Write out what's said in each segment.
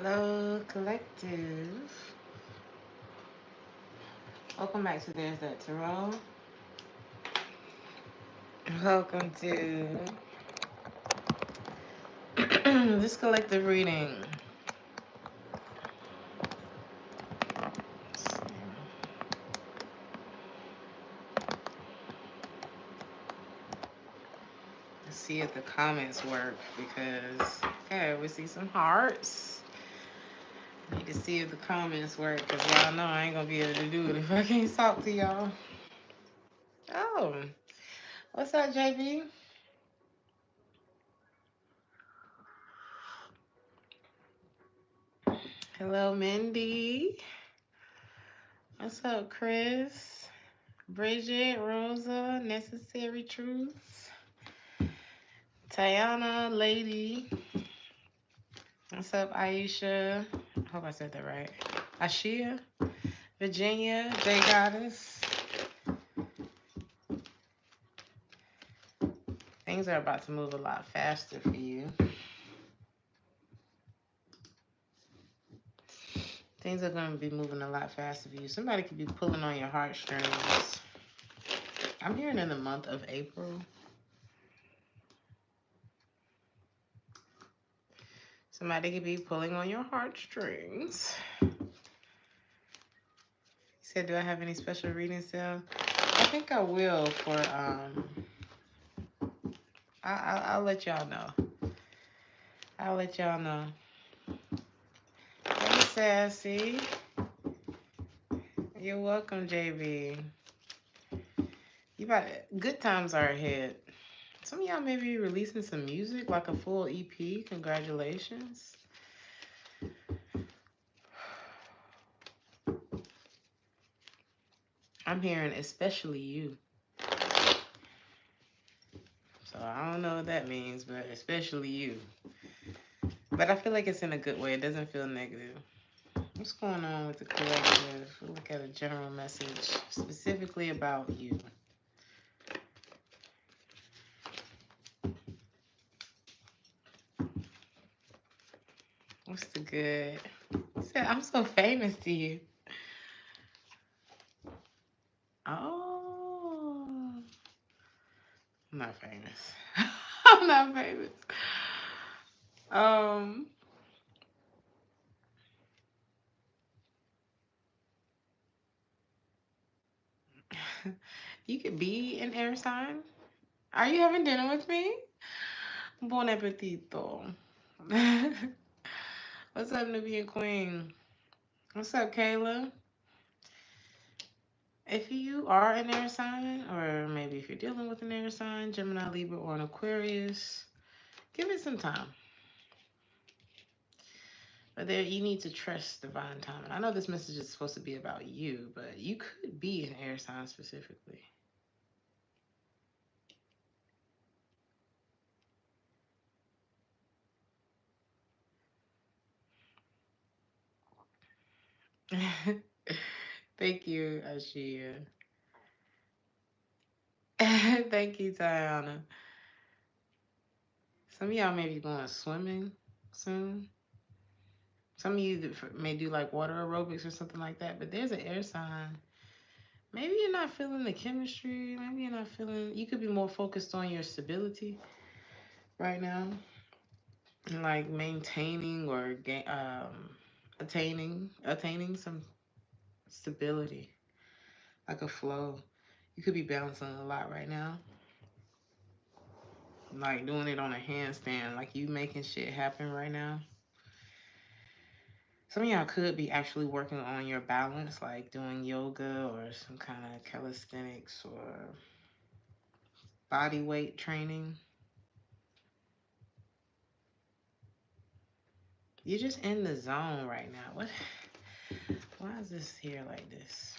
Hello, Collective. Welcome back to Theresthattarot. Welcome to this collective reading. Let's see if the comments work because, okay, we see some hearts. Need to see if the comments work because y'all know I ain't gonna be able to do it if I can't talk to y'all. Oh, what's up, JB? Hello, Mindy. What's up, Chris? Bridget, Rosa, Necessary Truths. Tayana, Lady. What's up, Aisha? I hope I said that right. Ashia, Virginia, J Goddess. Things are about to move a lot faster for you. Things are going to be moving a lot faster for you. Somebody could be pulling on your heartstrings. I'm hearing in the month of April. Somebody could be pulling on your heartstrings. He said, do I have any special readings still? I think I will for, I'll let y'all know. I'll let y'all know. Hey, Sassy. You're welcome, JB. Good times are ahead. Some of y'all may be releasing some music, like a full EP. Congratulations. I'm hearing especially you. So I don't know what that means, but especially you. But I feel like it's in a good way. It doesn't feel negative. What's going on with the collective? We'll look at a general message specifically about you. What's the good? He said, I'm so famous to you. Oh. I'm not famous. I'm not famous. You could be an air sign. Are you having dinner with me? Bon appetito. What's up, Nubian Queen? What's up, Kayla? If you are an air sign, or maybe if you're dealing with an air sign, Gemini, Libra, or an Aquarius, give it some time. But there, you need to trust divine timing. I know this message is supposed to be about you, but you could be an air sign specifically. Thank you, Ashia. Thank you, Tiana. Some of y'all may be going swimming soon. Some of you may do like water aerobics or something like that, but there's an air sign. Maybe you're not feeling the chemistry. Maybe you're not feeling, you could be more focused on your stability right now. And like maintaining or attaining some stability, like a flow. You could be balancing a lot right now. Like doing it on a handstand, like you making shit happen right now. Some of y'all could be actually working on your balance, like doing yoga or some kind of calisthenics or body weight training. You're just in the zone right now. What? Why is this here like this?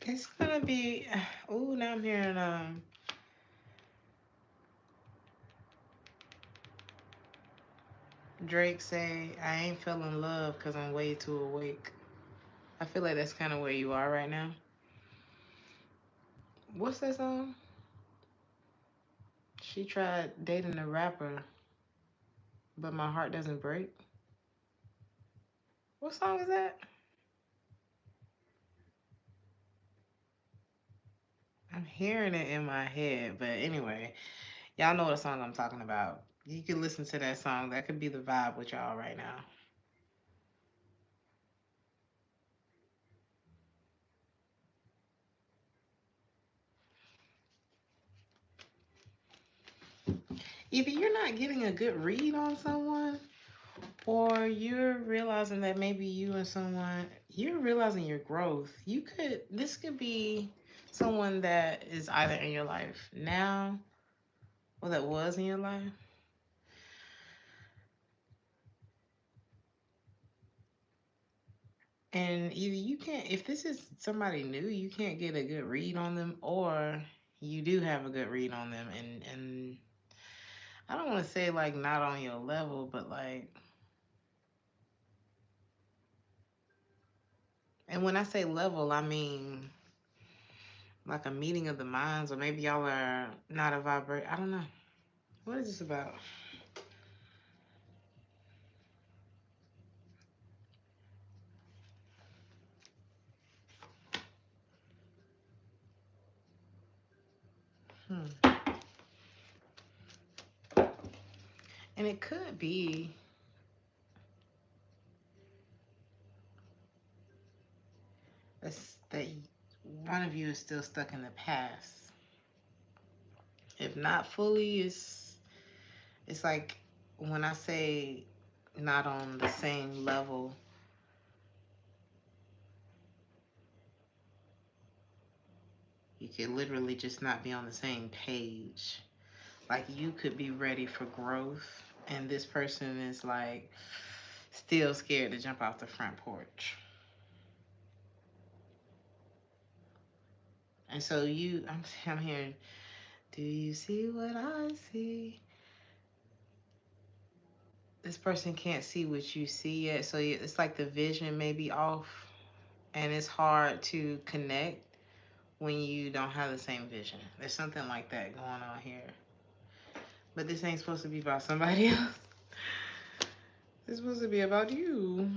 It's gonna be. Oh, now I'm hearing Drake say, "I ain't feeling love because I'm way too awake." I feel like that's kind of where you are right now. What's that song? She tried dating a rapper, but my heart doesn't break. What song is that? I'm hearing it in my head, but anyway, y'all know what song I'm talking about. You can listen to that song. That could be the vibe with y'all right now. Either you're not getting a good read on someone, or you're realizing that maybe you and someone, you're realizing your growth. This could be someone that is either in your life now or that was in your life. And either you can't, if this is somebody new, you can't get a good read on them, or you do have a good read on them. And I don't want to say like not on your level, but like, and when I say level, I mean like a meeting of the minds, or maybe y'all are not a vibrate. I don't know. What is this about? Hmm. And it could be that one of you is still stuck in the past. If not fully, it's like when I say not on the same level, you could literally just not be on the same page. Like you could be ready for growth, and this person is like still scared to jump off the front porch. And so I'm hearing, do you see what I see? This person can't see what you see yet, so it's like the vision may be off, and it's hard to connect when you don't have the same vision. There's something like that going on here. But this ain't supposed to be about somebody else. It's supposed to be about you.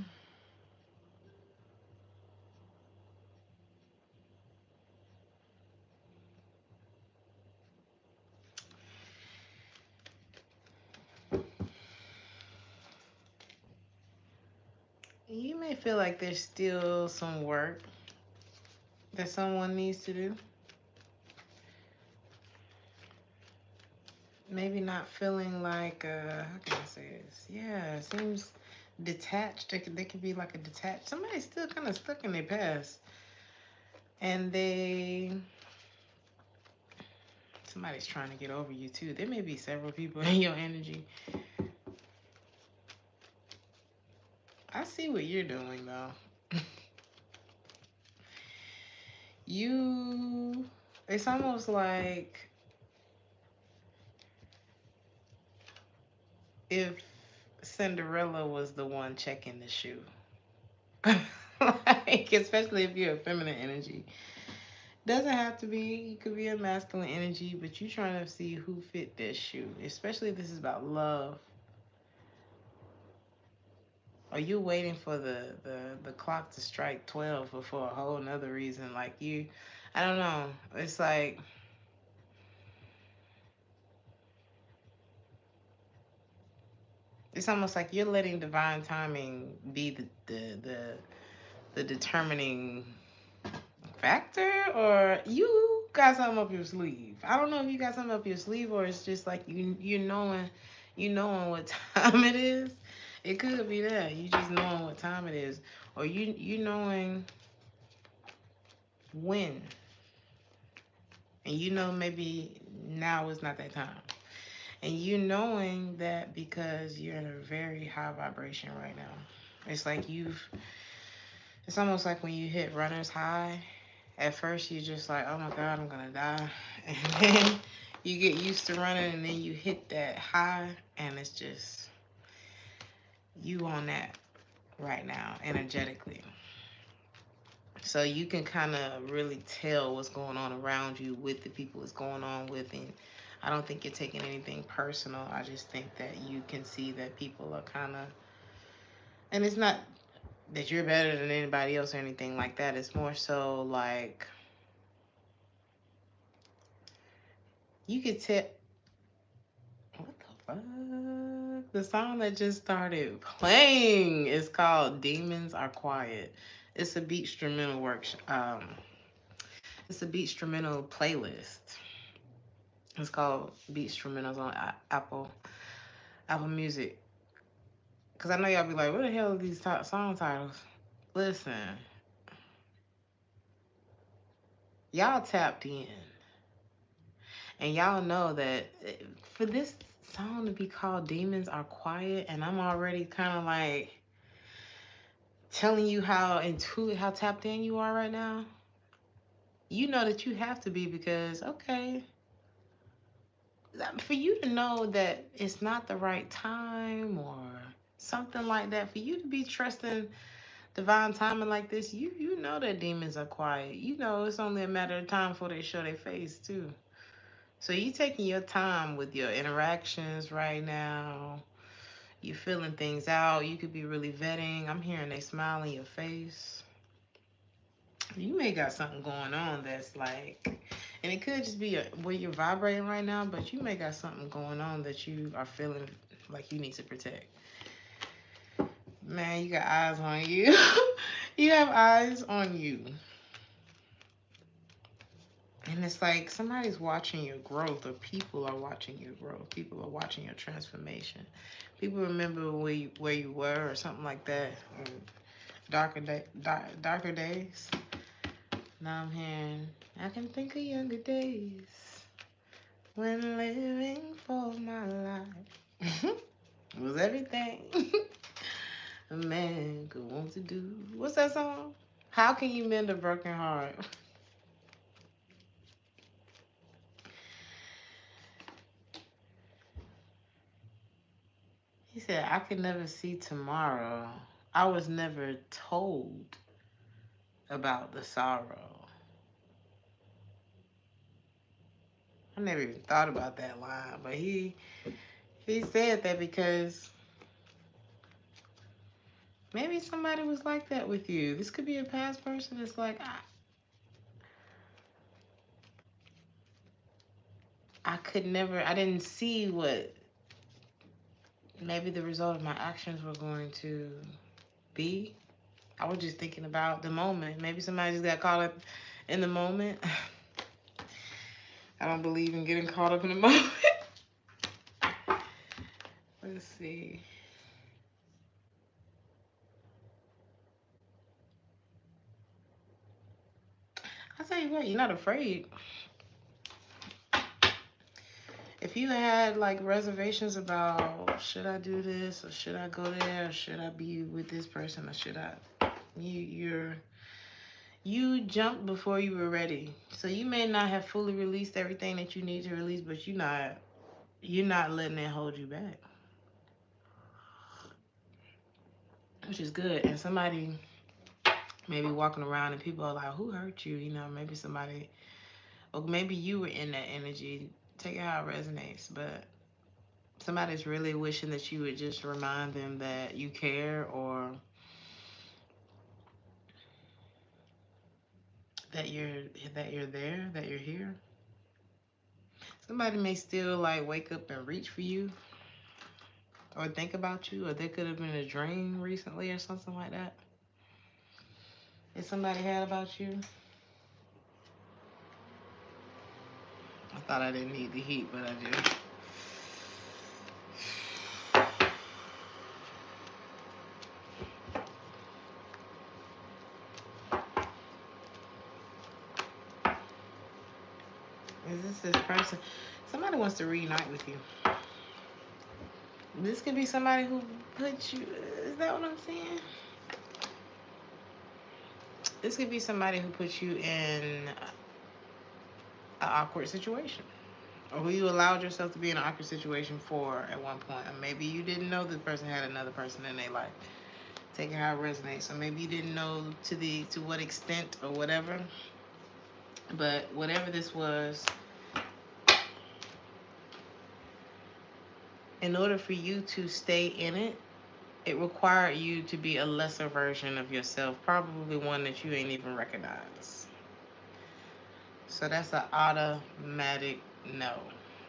You may feel like there's still some work that someone needs to do. Maybe not feeling like, how can I say this? Yeah, it seems detached. They could be like a detached. Somebody's still kind of stuck in their past. And somebody's trying to get over you too. There may be several people in your energy. I see what you're doing though. It's almost like if Cinderella was the one checking the shoe. Like, especially if you're a feminine energy. Doesn't have to be. You could be a masculine energy, but you're trying to see who fit this shoe. Especially if this is about love. Or you waiting for the clock to strike 12 for a whole nother reason. Like I don't know. It's like it's almost like you're letting divine timing be the determining factor, or you got something up your sleeve. I don't know if you got something up your sleeve, or it's just like you knowing what time it is. It could be that you just knowing what time it is, or you knowing when, and maybe now is not that time, and you knowing that because you're in a very high vibration right now. It's like it's almost like when you hit runner's high. At first, you're just like, oh my God, I'm going to die. And then you get used to running, and then you hit that high, and it's just you on that right now, energetically. So you can kind of really tell what's going on around you with the people it's going on with. And I don't think you're taking anything personal. I just think that you can see that people are kind of, and it's not that you're better than anybody else or anything like that. It's more so like you could tell. What the fuck? The song that just started playing is called "Demons Are Quiet." It's a beat instrumental it's a beat instrumental playlist. It's called Beat Instrumentals on Apple Music. Cause I know y'all be like, what the hell are these song titles? Listen, y'all tapped in, and y'all know that for this song to be called "Demons Are Quiet," and I'm already kind of like telling you how tapped in you are right now. You know that you have to be, because okay, for you to know that it's not the right time or something like that, for you to be trusting divine timing like this, you know that demons are quiet. You know it's only a matter of time before they show their face too. So you taking your time with your interactions right now. You feeling things out. You could be really vetting. I'm hearing they smile in your face. You may got something going on that's like, and it could just be where you're vibrating right now, but you may got something going on that you are feeling like you need to protect. Man, you got eyes on you. You have eyes on you. And it's like somebody's watching your growth, or people are watching your growth. People are watching your transformation. People remember where you were, or something like that. Or darker days. Now I'm hearing, I can think of younger days when living for my life was everything a man could want to do. What's that song? How can you mend a broken heart? He said, I could never see tomorrow. I was never told about the sorrow. I never even thought about that line, but he said that because maybe somebody was like that with you. This could be a past person that's like, I didn't see what maybe the result of my actions were going to be. I was just thinking about the moment. Maybe somebody just got caught up in the moment. I don't believe in getting caught up in the moment. Let's see. I'll tell you what, you're not afraid. If you had like reservations about, should I do this, or should I go there, or should I be with this person, or should I, you jumped before you were ready. So you may not have fully released everything that you need to release, but you're not letting it hold you back, which is good. And somebody maybe walking around and people are like, who hurt you? You know, maybe somebody, or maybe you were in that energy. Take it how it resonates, but somebody's really wishing that you would just remind them that you care, or that you're there, that you're here. Somebody may still like wake up and reach for you, or think about you, or there could have been a dream recently or something like that that somebody had about you. I thought I didn't need the heat, but I do. Is this person? Somebody wants to reunite with you. This could be somebody who put you. Is that what I'm saying? This could be somebody who put you in an awkward situation, or who you allowed yourself to be in an awkward situation for at one point. Or maybe you didn't know this person had another person in their life. Take it how it resonates. So maybe you didn't know to what extent or whatever. But whatever this was, in order for you to stay in it, it required you to be a lesser version of yourself, probably one that you ain't even recognize. So that's an automatic no.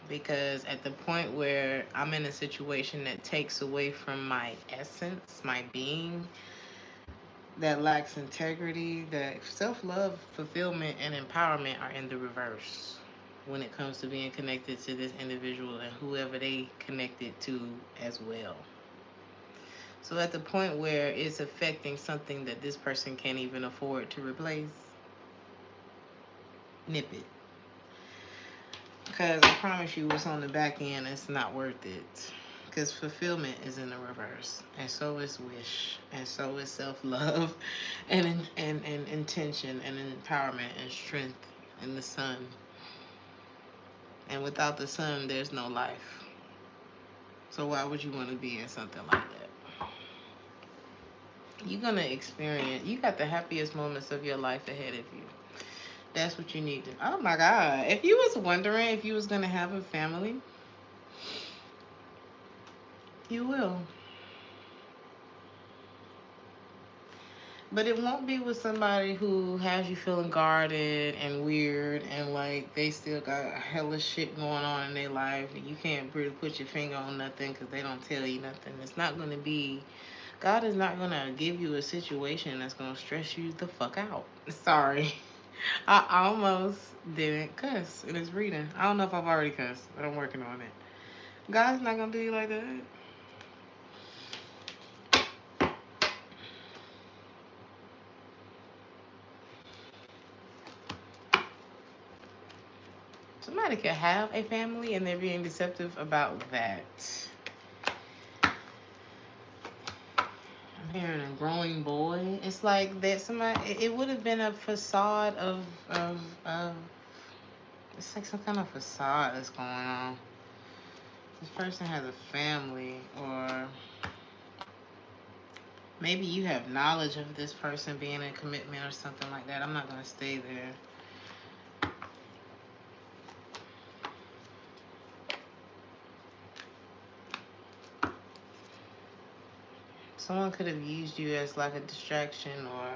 Because at the point where I'm in a situation that takes away from my essence, my being, that lacks integrity, that self-love, fulfillment, and empowerment are in the reverse when it comes to being connected to this individual and whoever they connected to as well. So at the point where it's affecting something that this person can't even afford to replace, nip it. Because I promise you what's on the back end, it's not worth it. Because fulfillment is in the reverse. And so is wish. And so is self-love. And intention and empowerment and strength in the sun. And without the sun, there's no life. So why would you want to be in something like that? You're going to experience, you got the happiest moments of your life ahead of you. That's what you need to. Oh my God. If you was wondering if you was going to have a family, you will. But it won't be with somebody who has you feeling guarded and weird and like they still got hella shit going on in their life and you can't really put your finger on nothing because they don't tell you nothing. It's not going to be, God is not going to give you a situation that's going to stress you the fuck out. Sorry. I almost didn't cuss in this reading. I don't know if I've already cussed, but I'm working on it. God's not going to do you like that. Somebody could have a family and they're being deceptive about that. I'm hearing a growing boy. It's like that somebody, it would have been a facade of, it's like some kind of facade that's going on. This person has a family, or maybe you have knowledge of this person being in commitment or something like that. I'm not going to stay there. Someone could have used you as like a distraction or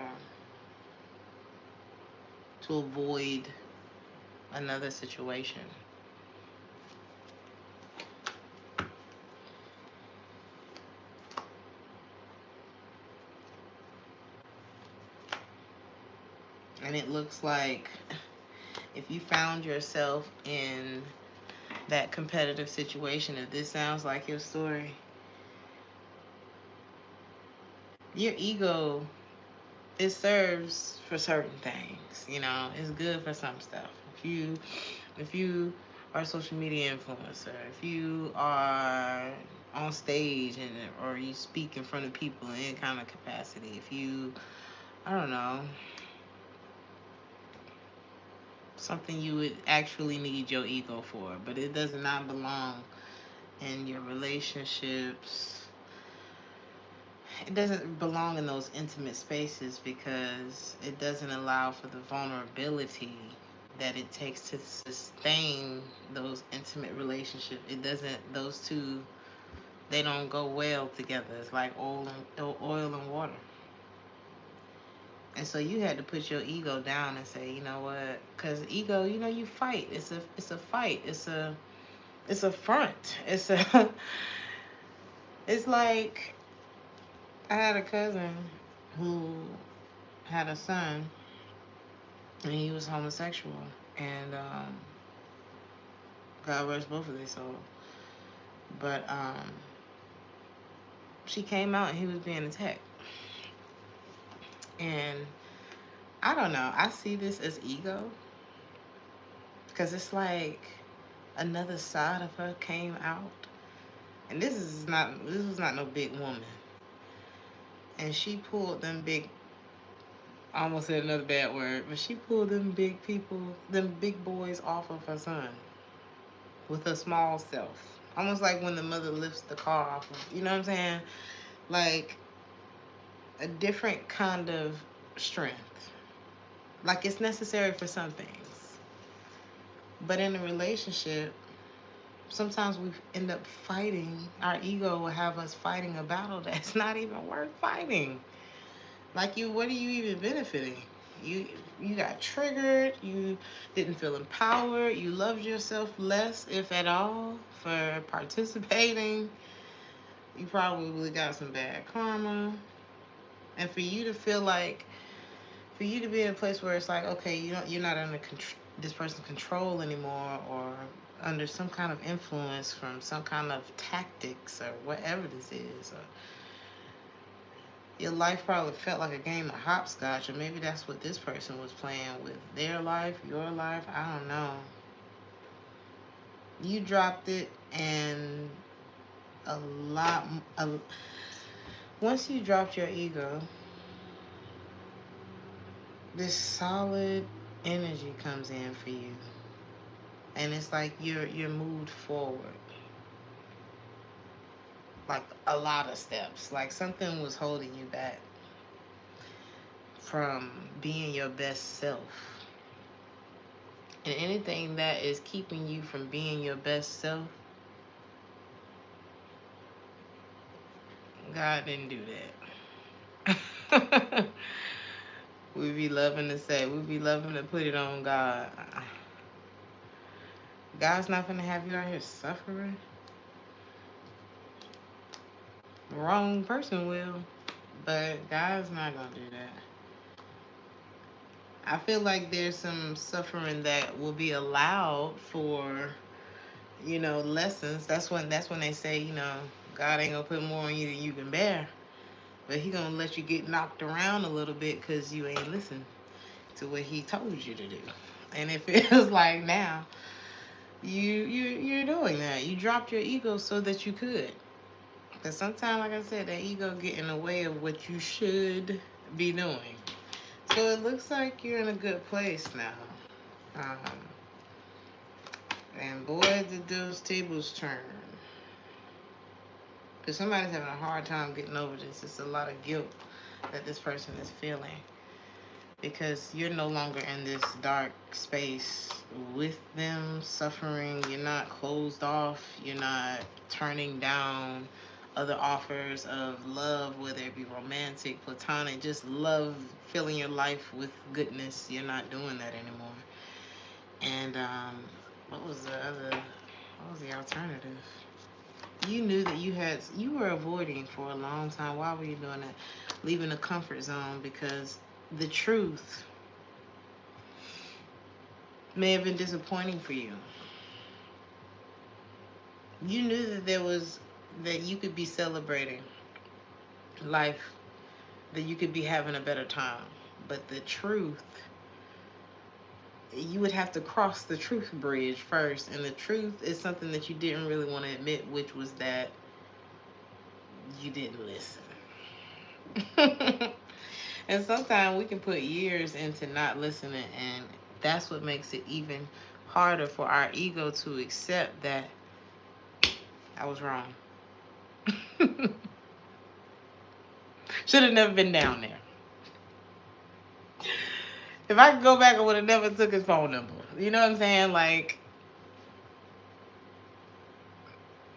to avoid another situation. And it looks like if you found yourself in that competitive situation, if this sounds like your story, your ego, it serves for certain things, you know, it's good for some stuff. If you are a social media influencer, if you are on stage and or you speak in front of people in any kind of capacity, if you, I don't know, something you would actually need your ego for, but it does not belong in your relationships. It doesn't belong in those intimate spaces because it doesn't allow for the vulnerability that it takes to sustain those intimate relationships. It doesn't, those two, they don't go well together. It's like oil and water. And so you had to put your ego down and say, you know what? Because ego, you know, you fight. It's a fight. It's a front. It's like I had a cousin who had a son, and he was homosexual, and God rest both of their souls. But she came out and he was being attacked, and I don't know. I see this as ego because it's like another side of her came out, and this was not no big woman, and she pulled them big. I almost said another bad word, but she pulled them big people, them big boys off of her son with her small self. Almost like when the mother lifts the car off of, you know what I'm saying? Like, a different kind of strength. Like it's necessary for some things. But in a relationship, sometimes we end up fighting. Our ego will have us fighting a battle that's not even worth fighting. Like what are you even benefiting? You you got triggered, you didn't feel empowered, you loved yourself less, if at all, for participating. You probably got some bad karma. And for you to feel like, for you to be in a place where it's like, okay, you're not under this person's control anymore, or under some kind of influence from some kind of tactics or whatever this is. Or your life probably felt like a game of hopscotch, or maybe that's what this person was playing with their life, your life. I don't know. You dropped it, and a lot. Once you dropped your ego, this solid energy comes in for you, and it's like you're moved forward, like a lot of steps. Like something was holding you back from being your best self. And anything that is keeping you from being your best self, God didn't do that. We be loving to say, we be loving to put it on God. God's not gonna have you out here suffering. The wrong person will, but God's not gonna do that. I feel like there's some suffering that will be allowed for, lessons. That's when they say, God ain't gonna put more on you than you can bear. But he gonna let you get knocked around a little bit because you ain't listened to what he told you to do. And it feels like now you're doing that. You dropped your ego so that you could. Because sometimes, like I said, that ego get in the way of what you should be doing. So it looks like you're in a good place now. Um, and boy, did those tables turn. Because somebody's having a hard time getting over this. It's a lot of guilt that this person is feeling. Because you're no longer in this dark space with them suffering. You're not closed off. You're not turning down other offers of love, whether it be romantic, platonic, just love, filling your life with goodness. You're not doing that anymore. And what was the alternative? You knew that you were avoiding for a long time. Why were you doing that? Leaving the comfort zone, because the truth may have been disappointing for you. You knew that you could be celebrating life, that you could be having a better time. But the truth, you would have to cross the truth bridge first. And the truth is something that you didn't really want to admit, which was that you didn't listen. And sometimes we can put years into not listening, and that's what makes it even harder for our ego to accept that I was wrong. Should have never been down there. If I could go back, I would have never took his phone number. You know what I'm saying? Like,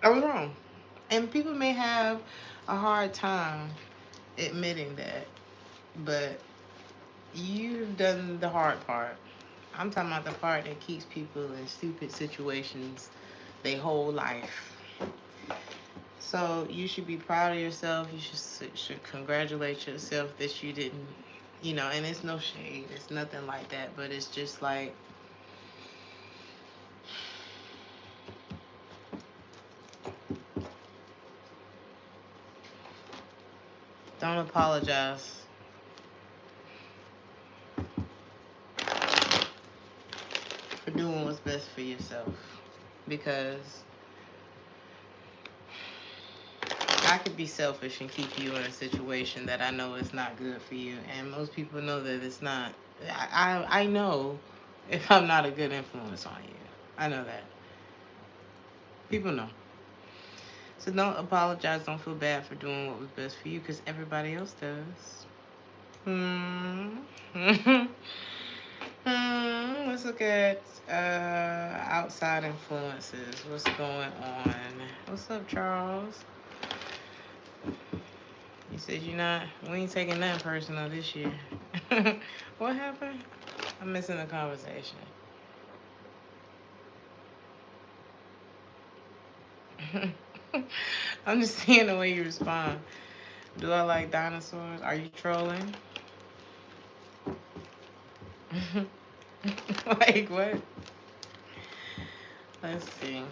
I was wrong. And people may have a hard time admitting that, but you've done the hard part. I'm talking about the part that keeps people in stupid situations their whole life. So you should be proud of yourself. You should congratulate yourself that you didn't, and it's no shade. It's nothing like that. But it's just like, don't apologize for doing what's best for yourself. Because I could be selfish and keep you in a situation that I know is not good for you. And most people know that it's not. I know if I'm not a good influence on you. I know that. People know. So don't apologize. Don't feel bad for doing what was best for you because everybody else does. Let's look at outside influences. What's going on? What's up, Charles? You said you're not. We ain't taking that personal this year. What happened? I'm missing the conversation. I'm just seeing the way you respond. Do I like dinosaurs? Are you trolling? Like what? Let's see.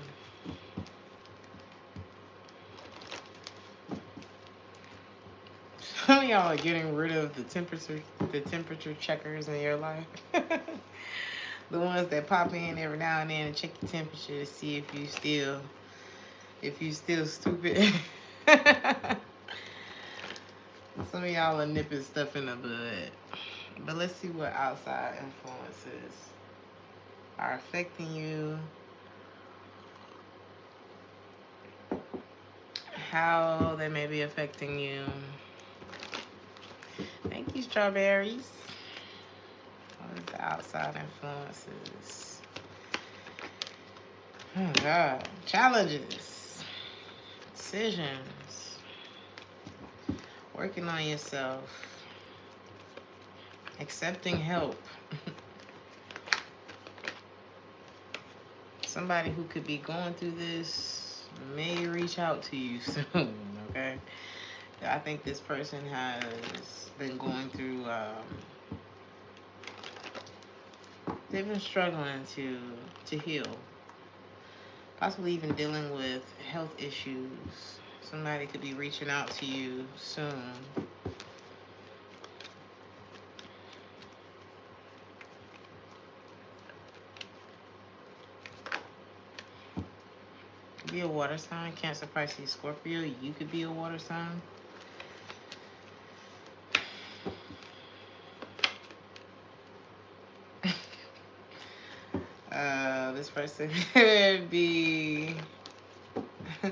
Some of y'all are getting rid of the temperature checkers in your life. The ones that pop in every now and then and check your temperature to see if you still stupid. Some of y'all are nipping stuff in the bud. But let's see what outside influences are affecting you. How they may be affecting you. Thank you, strawberries. What is the outside influences? Oh, God. Challenges. Decisions. Working on yourself. Accepting help. Somebody who could be going through this may reach out to you soon, okay? I think this person has been going through, they've been struggling to heal. Possibly even dealing with health issues. Somebody could be reaching out to you soon. Could be a water sign. Cancer, Pisces, Scorpio. You could be a water sign. This person could be tell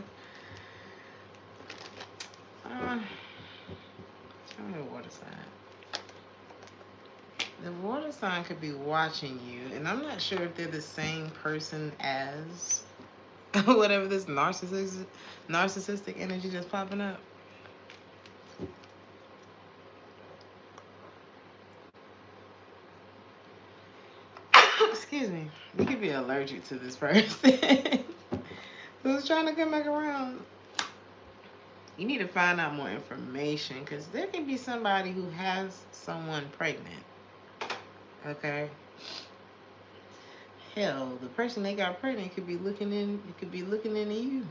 me the water sign. The water sign could be watching you, and I'm not sure if they're the same person as whatever this narcissistic energy that's popping up. Excuse me. You could be allergic to this person who's trying to come back around. You need to find out more information because there can be somebody who has someone pregnant. Okay. Hell, the person they got pregnant could be looking into you.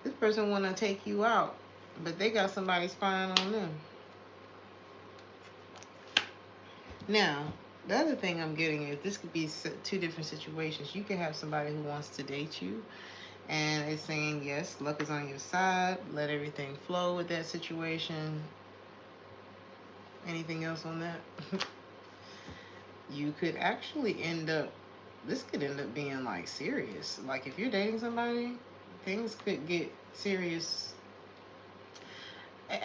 This person want to take you out, but they got somebody spying on them. Now, the other thing I'm getting is this could be two different situations. You could have somebody who wants to date you, and it's saying, yes, luck is on your side. Let everything flow with that situation. Anything else on that? You could actually this could end up being like serious. Like if you're dating somebody, things could get serious.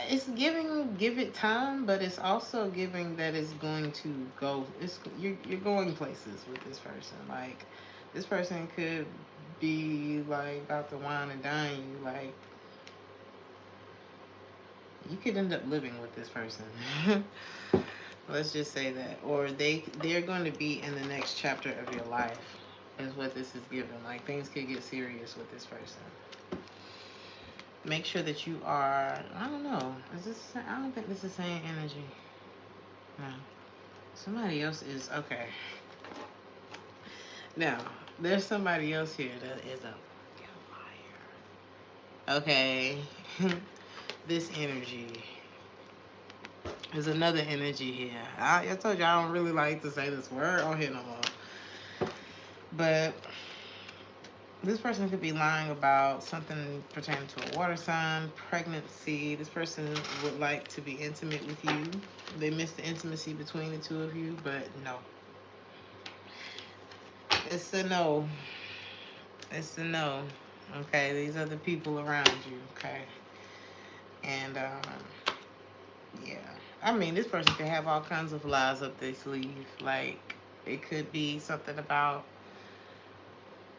It's give it time, but it's also giving that it's going to go. You're going places with this person. Like this person could be like about to wine and dine you. Like you could end up living with this person. Let's just say that, or they're going to be in the next chapter of your life. Is what this is giving. Like things could get serious with this person. Make sure that you are, I don't know, I don't think this is the same energy. No. Somebody else is, okay. Now, there's somebody else here that is a liar. Okay. This energy. There's another energy here. I told you I don't really like to say this word on here no more. But this person could be lying about something pertaining to a water sign, pregnancy. This person would like to be intimate with you. They miss the intimacy between the two of you, but no. It's a no. It's a no. Okay, these are the people around you. Okay, and yeah, I mean, this person can have all kinds of lies up their sleeve. Like, it could be something about.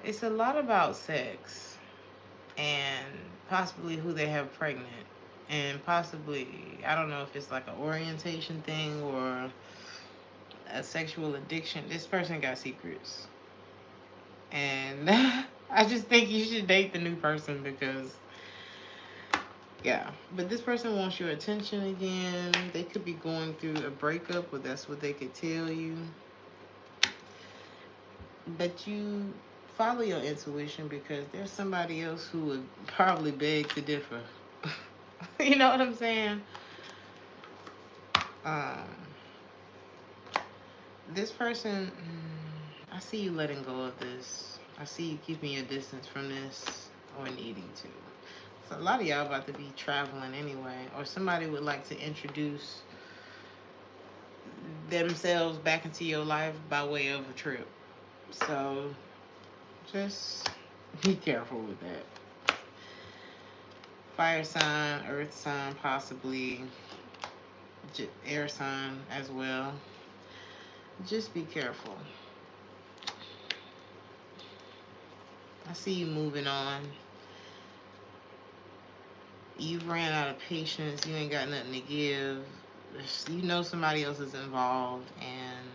It's a lot about sex and possibly who they have pregnant, and possibly, I don't know if it's like an orientation thing or a sexual addiction. This person got secrets, and I just think you should date the new person because, yeah. But this person wants your attention again. They could be going through a breakup, but that's what they could tell you. But you follow your intuition because there's somebody else who would probably beg to differ. You know what I'm saying? Um, this person, I see you letting go of this. I see you keeping your distance from this or needing to. So a lot of y'all about to be traveling anyway, or somebody would like to introduce themselves back into your life by way of a trip. So just be careful with that. Fire sign, earth sign, possibly air sign as well. Just be careful. I see you moving on. You've ran out of patience. You ain't got nothing to give. You know somebody else is involved, and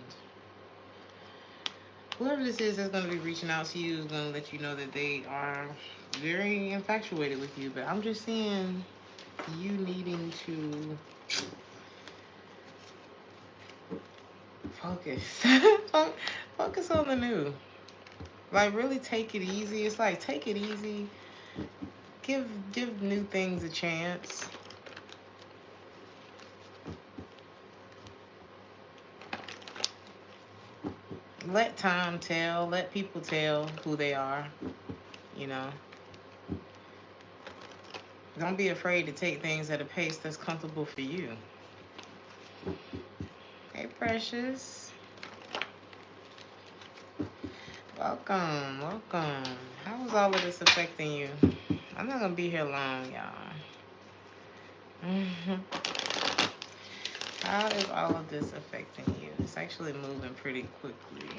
whoever this is that's going to be reaching out to you is going to let you know that they are very infatuated with you. But I'm just seeing you needing to focus. Focus on the new. Like, really take it easy. It's like, take it easy. Give new things a chance. Let time tell. Let people tell who they are. You know. Don't be afraid to take things at a pace that's comfortable for you. Hey, precious. Welcome, welcome. How is all of this affecting you? I'm not gonna be here long, y'all. How is all of this affecting you? It's actually moving pretty quickly.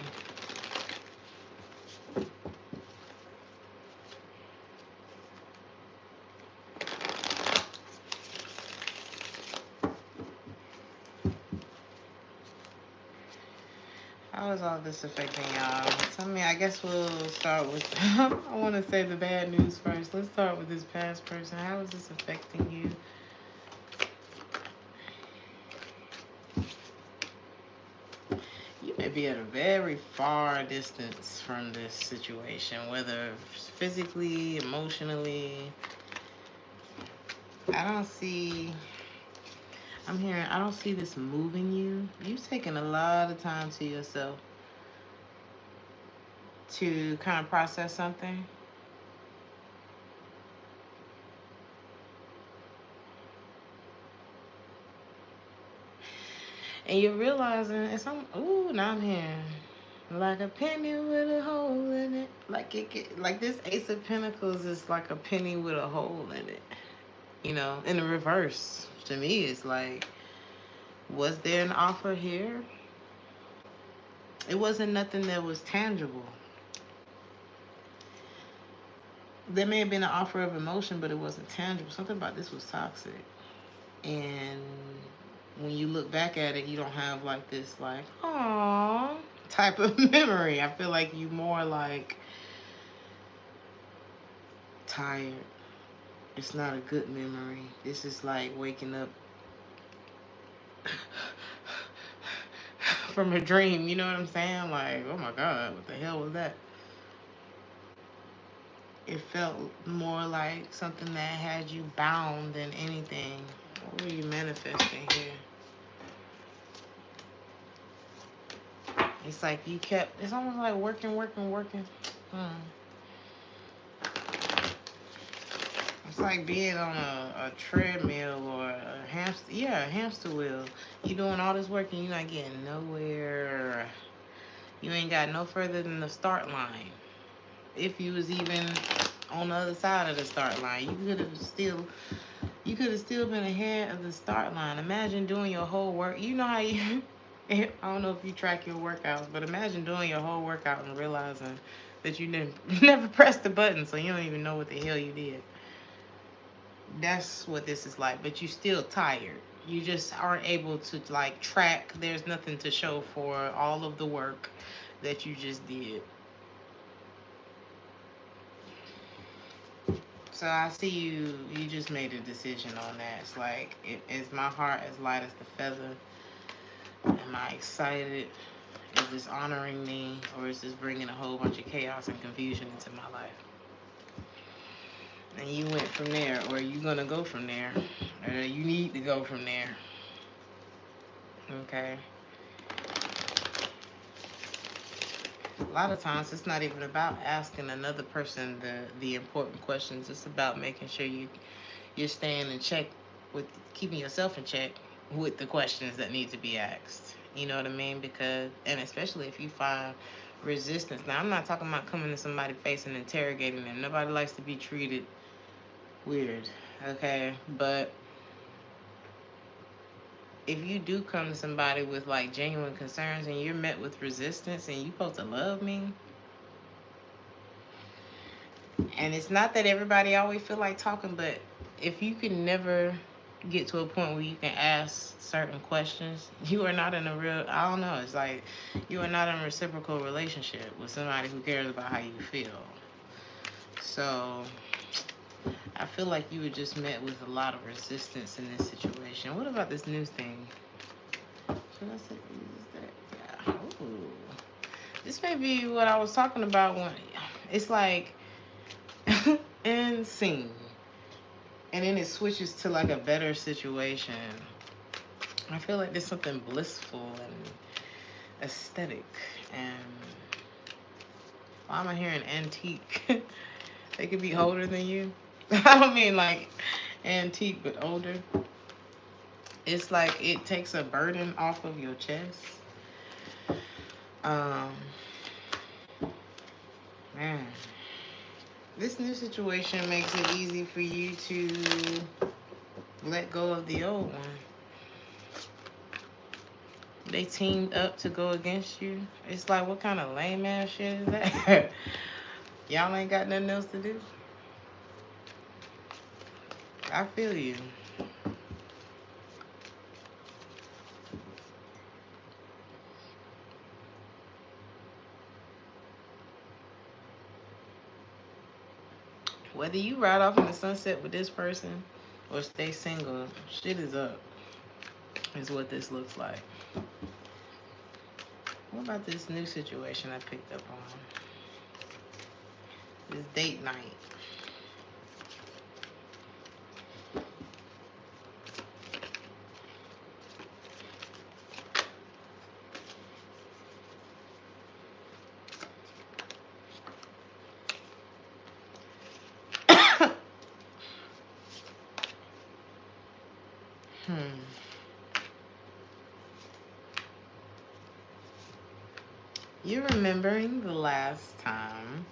How is all this affecting y'all? Tell me, I guess we'll start with, I want to say the bad news first. Let's start with this past person. How is this affecting you? You may be at a very far distance from this situation, whether physically, emotionally. I don't see, I'm hearing, I don't see this moving you. You've taken a lot of time to yourself to kind of process something. And you're realizing it's now I'm hearing like a penny with a hole in it. Like this Ace of Pentacles is like a penny with a hole in it. You know, in the reverse. To me, it's like, was there an offer here? It wasn't nothing that was tangible. There may have been an offer of emotion, but it wasn't tangible. Something about this was toxic. And when you look back at it, you don't have like this, like, aww type of memory. I feel like you more like tired. It's not a good memory. This is like waking up from a dream. You know what I'm saying? Like, oh my God, what the hell was that? It felt more like something that had you bound than anything. What were you manifesting here? It's like you kept, it's almost like working. It's like being on a treadmill or a hamster, a hamster wheel. You doing all this work and you're not getting nowhere. You ain't got no further than the start line. If you was even on the other side of the start line. You could have still been ahead of the start line. Imagine doing your whole work. You know how you I don't know if you track your workouts, but imagine doing your whole workout and realizing that you never pressed the button, so you don't even know what the hell you did. That's what this is like, but you still tired. You just aren't able to like track. There's nothing to show for all of the work that you just did. So I see you just made a decision on that. It's like, is my heart as light as the feather? Am I excited? Is this honoring me, or is this bringing a whole bunch of chaos and confusion into my life? And you went from there, or you gonna go from there, or you need to go from there. Okay. A lot of times it's not even about asking another person the important questions. It's about making sure you're staying in check with keeping yourself in check with the questions that need to be asked. You know what I mean? Because, and especially if you find resistance. Now, I'm not talking about coming to somebody's face and interrogating them. Nobody likes to be treated weird, okay? But if you do come to somebody with like genuine concerns and you're met with resistance and you're supposed to love me, and it's not that everybody always feel like talking, but if you can never get to a point where you can ask certain questions, you are not in a real, I don't know, it's like you are not in a reciprocal relationship with somebody who cares about how you feel. So I feel like you were just met with a lot of resistance in this situation. What about this new thing? Should I say that? Yeah. Ooh. This may be what I was talking about when it's like and scene. And then it switches to like a better situation. I feel like there's something blissful and aesthetic. And why am I hearing antique? They could be older than you. I don't mean like antique, but older. It's like it takes a burden off of your chest. Man, this new situation makes it easy for you to let go of the old one. They teamed up to go against you. It's like, what kind of lame ass shit is that? Y'all ain't got nothing else to do. I feel you. Whether you ride off in the sunset with this person or stay single, shit is up, is what this looks like. What about this new situation I picked up on? This date night. You're remembering the last time.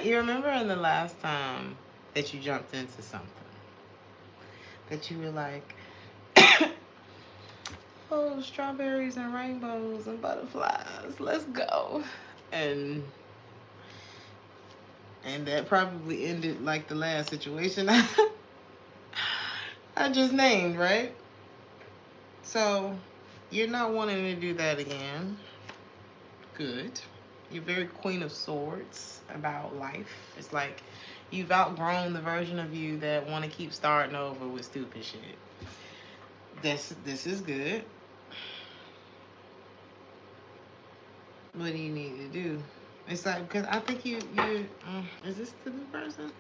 You're remembering the last time that you jumped into something. That you were like, oh, strawberries and rainbows and butterflies, let's go. And that probably ended like the last situation I just named, right? So you're not wanting to do that again. Good. You're very Queen of Swords about life. It's like you've outgrown the version of you that want to keep starting over with stupid shit. This is good. What do you need to do? It's like, because I think you is this the new person?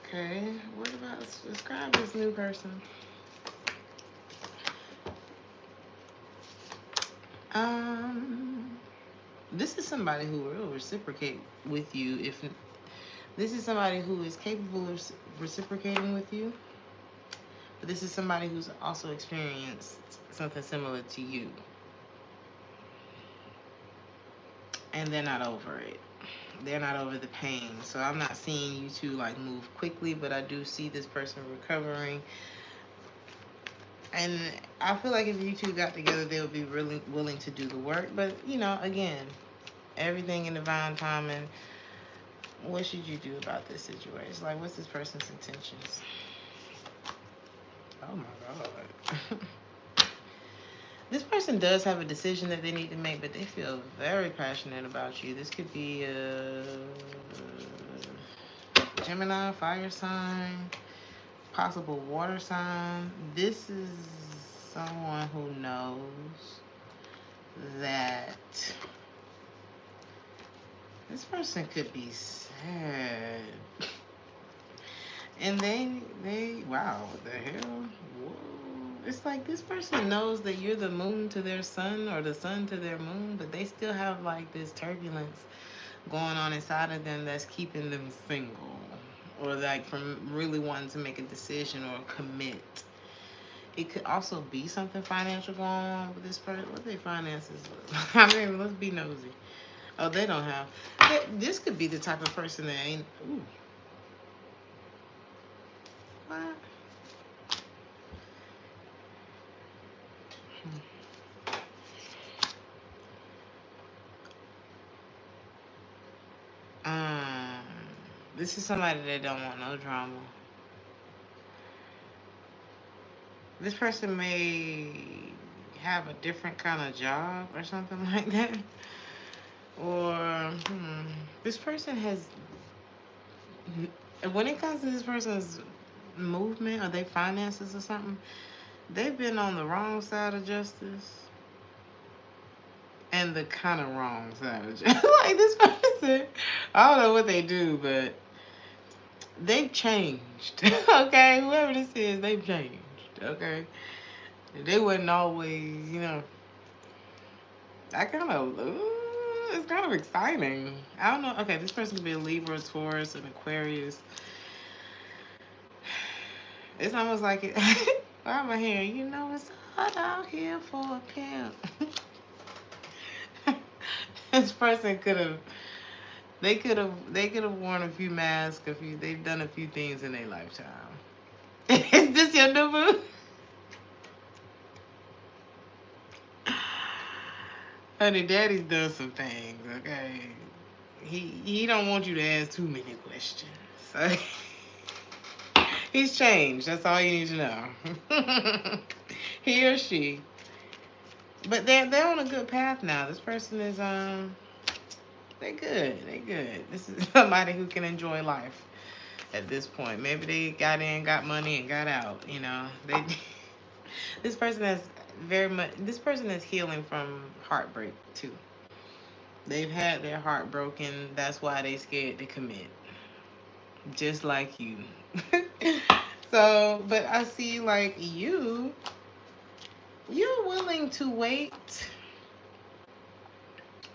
Okay. What about describe this new person? This is somebody who will reciprocate with you. If this is somebody who is capable of reciprocating with you, but this is somebody who's also experienced something similar to you. and they're not over it. They're not over the pain. So I'm not seeing you two like move quickly, but I do see this person recovering. And I feel like if you two got together, they would be really willing to do the work. But, you know, again, everything in divine timing. What should you do about this situation? Like, what's this person's intentions? Oh my God. This person does have a decision that they need to make, but they feel very passionate about you. This could be a Gemini, fire sign, possible water sign. This is someone who knows that this person could be sad. And wow, what the hell? Whoa. It's like this person knows that you're the moon to their sun or the sun to their moon, but they still have like this turbulence going on inside of them that's keeping them single, or like from really wanting to make a decision or commit. It could also be something financial going on with this person. What their finances look? I mean, let's be nosy. Oh, they don't have. This could be the type of person that ain't. Ooh. What? Um, this is somebody that don't want no drama. This person may have a different kind of job or something like that. Or this person has, when it comes to this person's movement or their finances or something, they've been on the wrong side of justice and the kind of wrong side of justice. Like this person, I don't know what they do, but they've changed. Okay, whoever this is, they've changed. Okay, they wasn't always, you know. I kind of, it's kind of exciting. I don't know. Okay, this person could be a Libra, Taurus, an Aquarius. It's almost like it. Why am I here? You know, it's hot out here for a pimp. This person could have. They could have worn a few masks. They've done a few things in their lifetime. Is this your new boo? Honey, daddy's done some things, okay? He don't want you to ask too many questions. So he's changed. That's all you need to know. He or she. But they're on a good path now. This person is they're good. They good. This is somebody who can enjoy life at this point. Maybe they got in, got money, and got out. You know, this person is This person is healing from heartbreak too. They've had their heart broken. That's why they scared to commit. Just like you. So, but I see like you're willing to wait.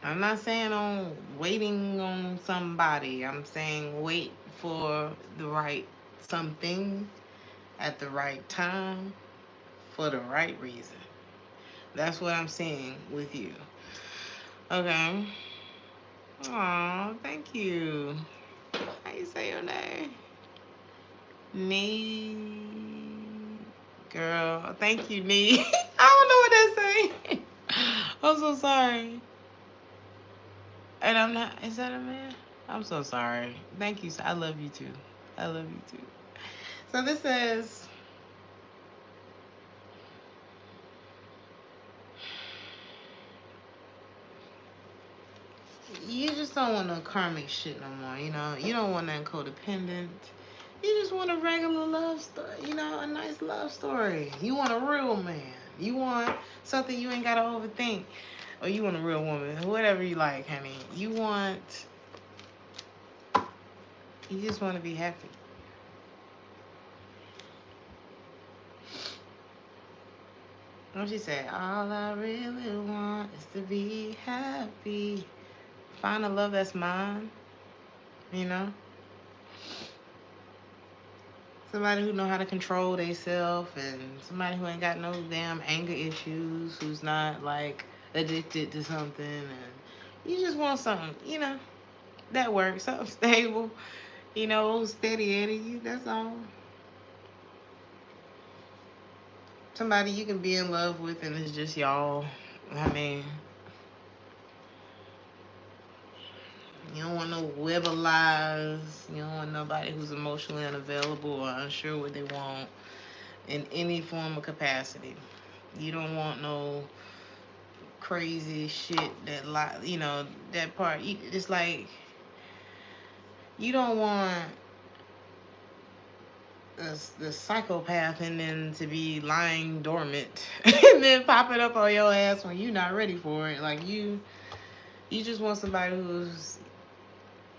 I'm not saying on waiting on somebody. I'm saying wait for the right something at the right time for the right reason. That's what I'm seeing with you. Okay. Aw, thank you. How you say your name? Nee. Girl, thank you, Nee. I don't know what that's saying. I'm so sorry. And I'm not, is that a man? I'm so sorry. Thank you. I love you too. I love you too. So this says, you just don't want no karmic shit no more, you know? You don't want that codependent. You just want a regular love story, you know, a nice love story. You want a real man. You want something you ain't got to overthink. Or you want a real woman. Whatever you like, honey. You just want to be happy. What she said? All I really want is to be happy. Find a love that's mine, you know? Somebody who know how to control themselves, and somebody who ain't got no damn anger issues, who's not like addicted to something, and You just want something, that works, something stable, steady Eddie. That's all. Somebody you can be in love with, and it's just y'all. I mean, you don't want no web of lies. You don't want nobody who's emotionally unavailable or unsure what they want in any form of capacity. You don't want no crazy shit that part. It's like you don't want the psychopath and then to be lying dormant and then popping up on your ass when you're not ready for it. Like you just want somebody who's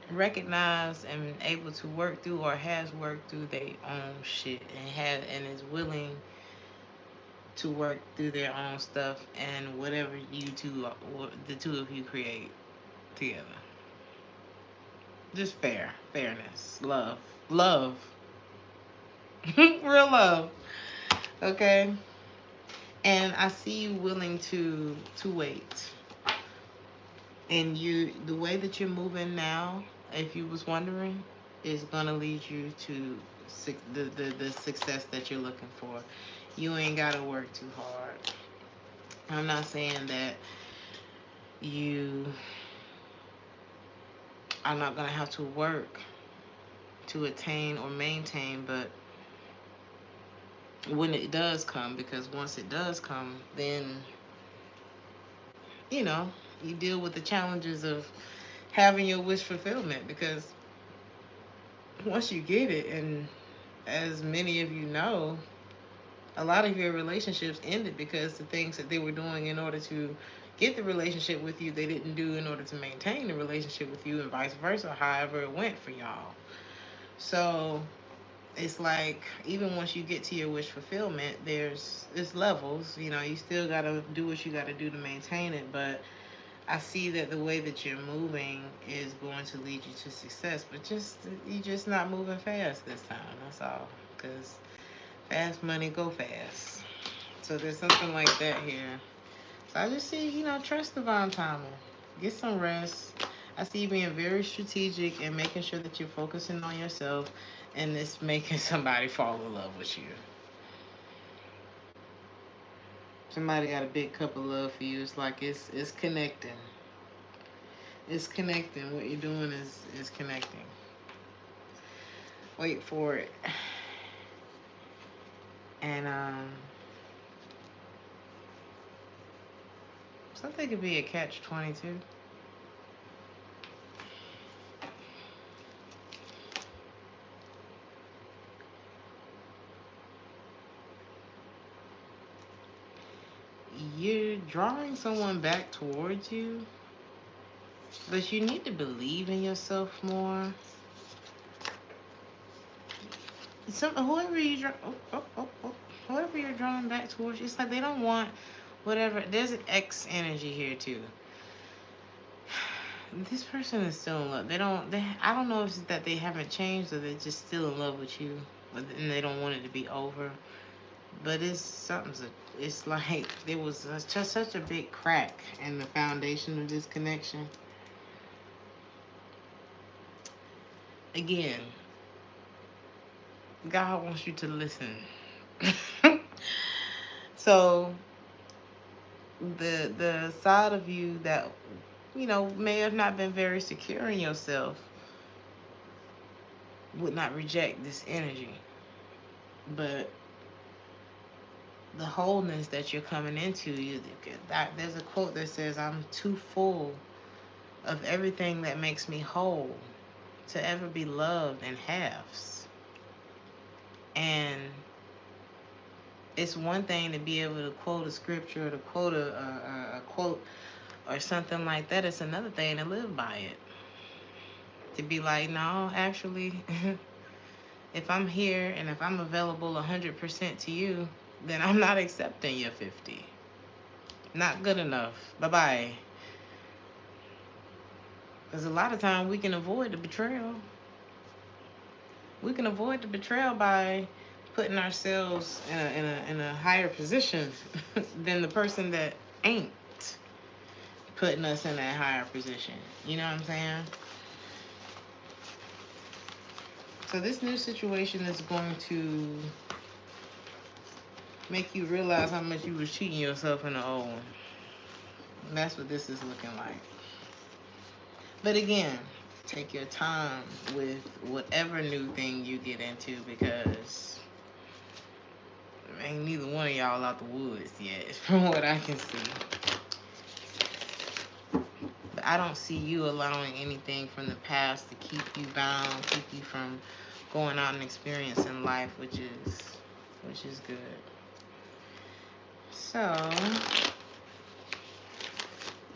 recognized and able to work through or has worked through their own shit and is willing to work through their own stuff and whatever the two of you create together. Just fairness, love, real love. Okay, and I see you willing to wait, and the way that you're moving now, if you was wondering, is gonna lead you to the success that you're looking for. You ain't gotta work too hard. I'm not saying that you are not gonna have to work to attain or maintain, but when it does come, because once it does come, then you know you deal with the challenges of having your wish fulfillment, because once you get it, and as many of you know, a lot of your relationships ended because the things that they were doing in order to get the relationship with you, they didn't do in order to maintain the relationship with you, and vice versa, however it went for y'all. So it's like, even once you get to your wish fulfillment, it's levels. You still gotta do what you gotta do to maintain it, but I see that the way that you're moving is going to lead you to success, but you're just not moving fast this time. That's all. Because fast money go fast. So there's something like that here. So I just see, trust divine timing. Get some rest. I see you being very strategic and making sure that you're focusing on yourself, and it's making somebody fall in love with you. Somebody got a big cup of love for you. It's like it's connecting. It's connecting. What you're doing is connecting. Wait for it. And something could be a catch-22. You're drawing someone back towards you, but you need to believe in yourself more. Whoever you're drawing back towards, it's like they don't want whatever. There's an X energy here too. This person is still in love. I don't know if it's that they haven't changed or they're just still in love with you, and they don't want it to be over. But it's like there was just such a big crack in the foundation of this connection. Again, God wants you to listen. So the side of you that may have not been very secure in yourself would not reject this energy, but the wholeness that you're coming into, there's a quote that says, "I'm too full of everything that makes me whole to ever be loved in halves." And it's one thing to be able to quote a scripture or to quote a quote or something like that. It's another thing to live by it. To be like, no, actually, if I'm here and if I'm available 100% to you, then I'm not accepting your 50. Not good enough. Bye-bye. Because a lot of times we can avoid the betrayal. We can avoid the betrayal by putting ourselves in a higher position than the person that ain't. putting us in that higher position. You know what I'm saying? So this new situation is going to make you realize how much you was cheating yourself in the old one. And that's what this is looking like. But again, take your time with whatever new thing you get into, because ain't neither one of y'all out the woods yet, from what I can see. But I don't see you allowing anything from the past to keep you bound, keep you from going out and experiencing life, which is good. So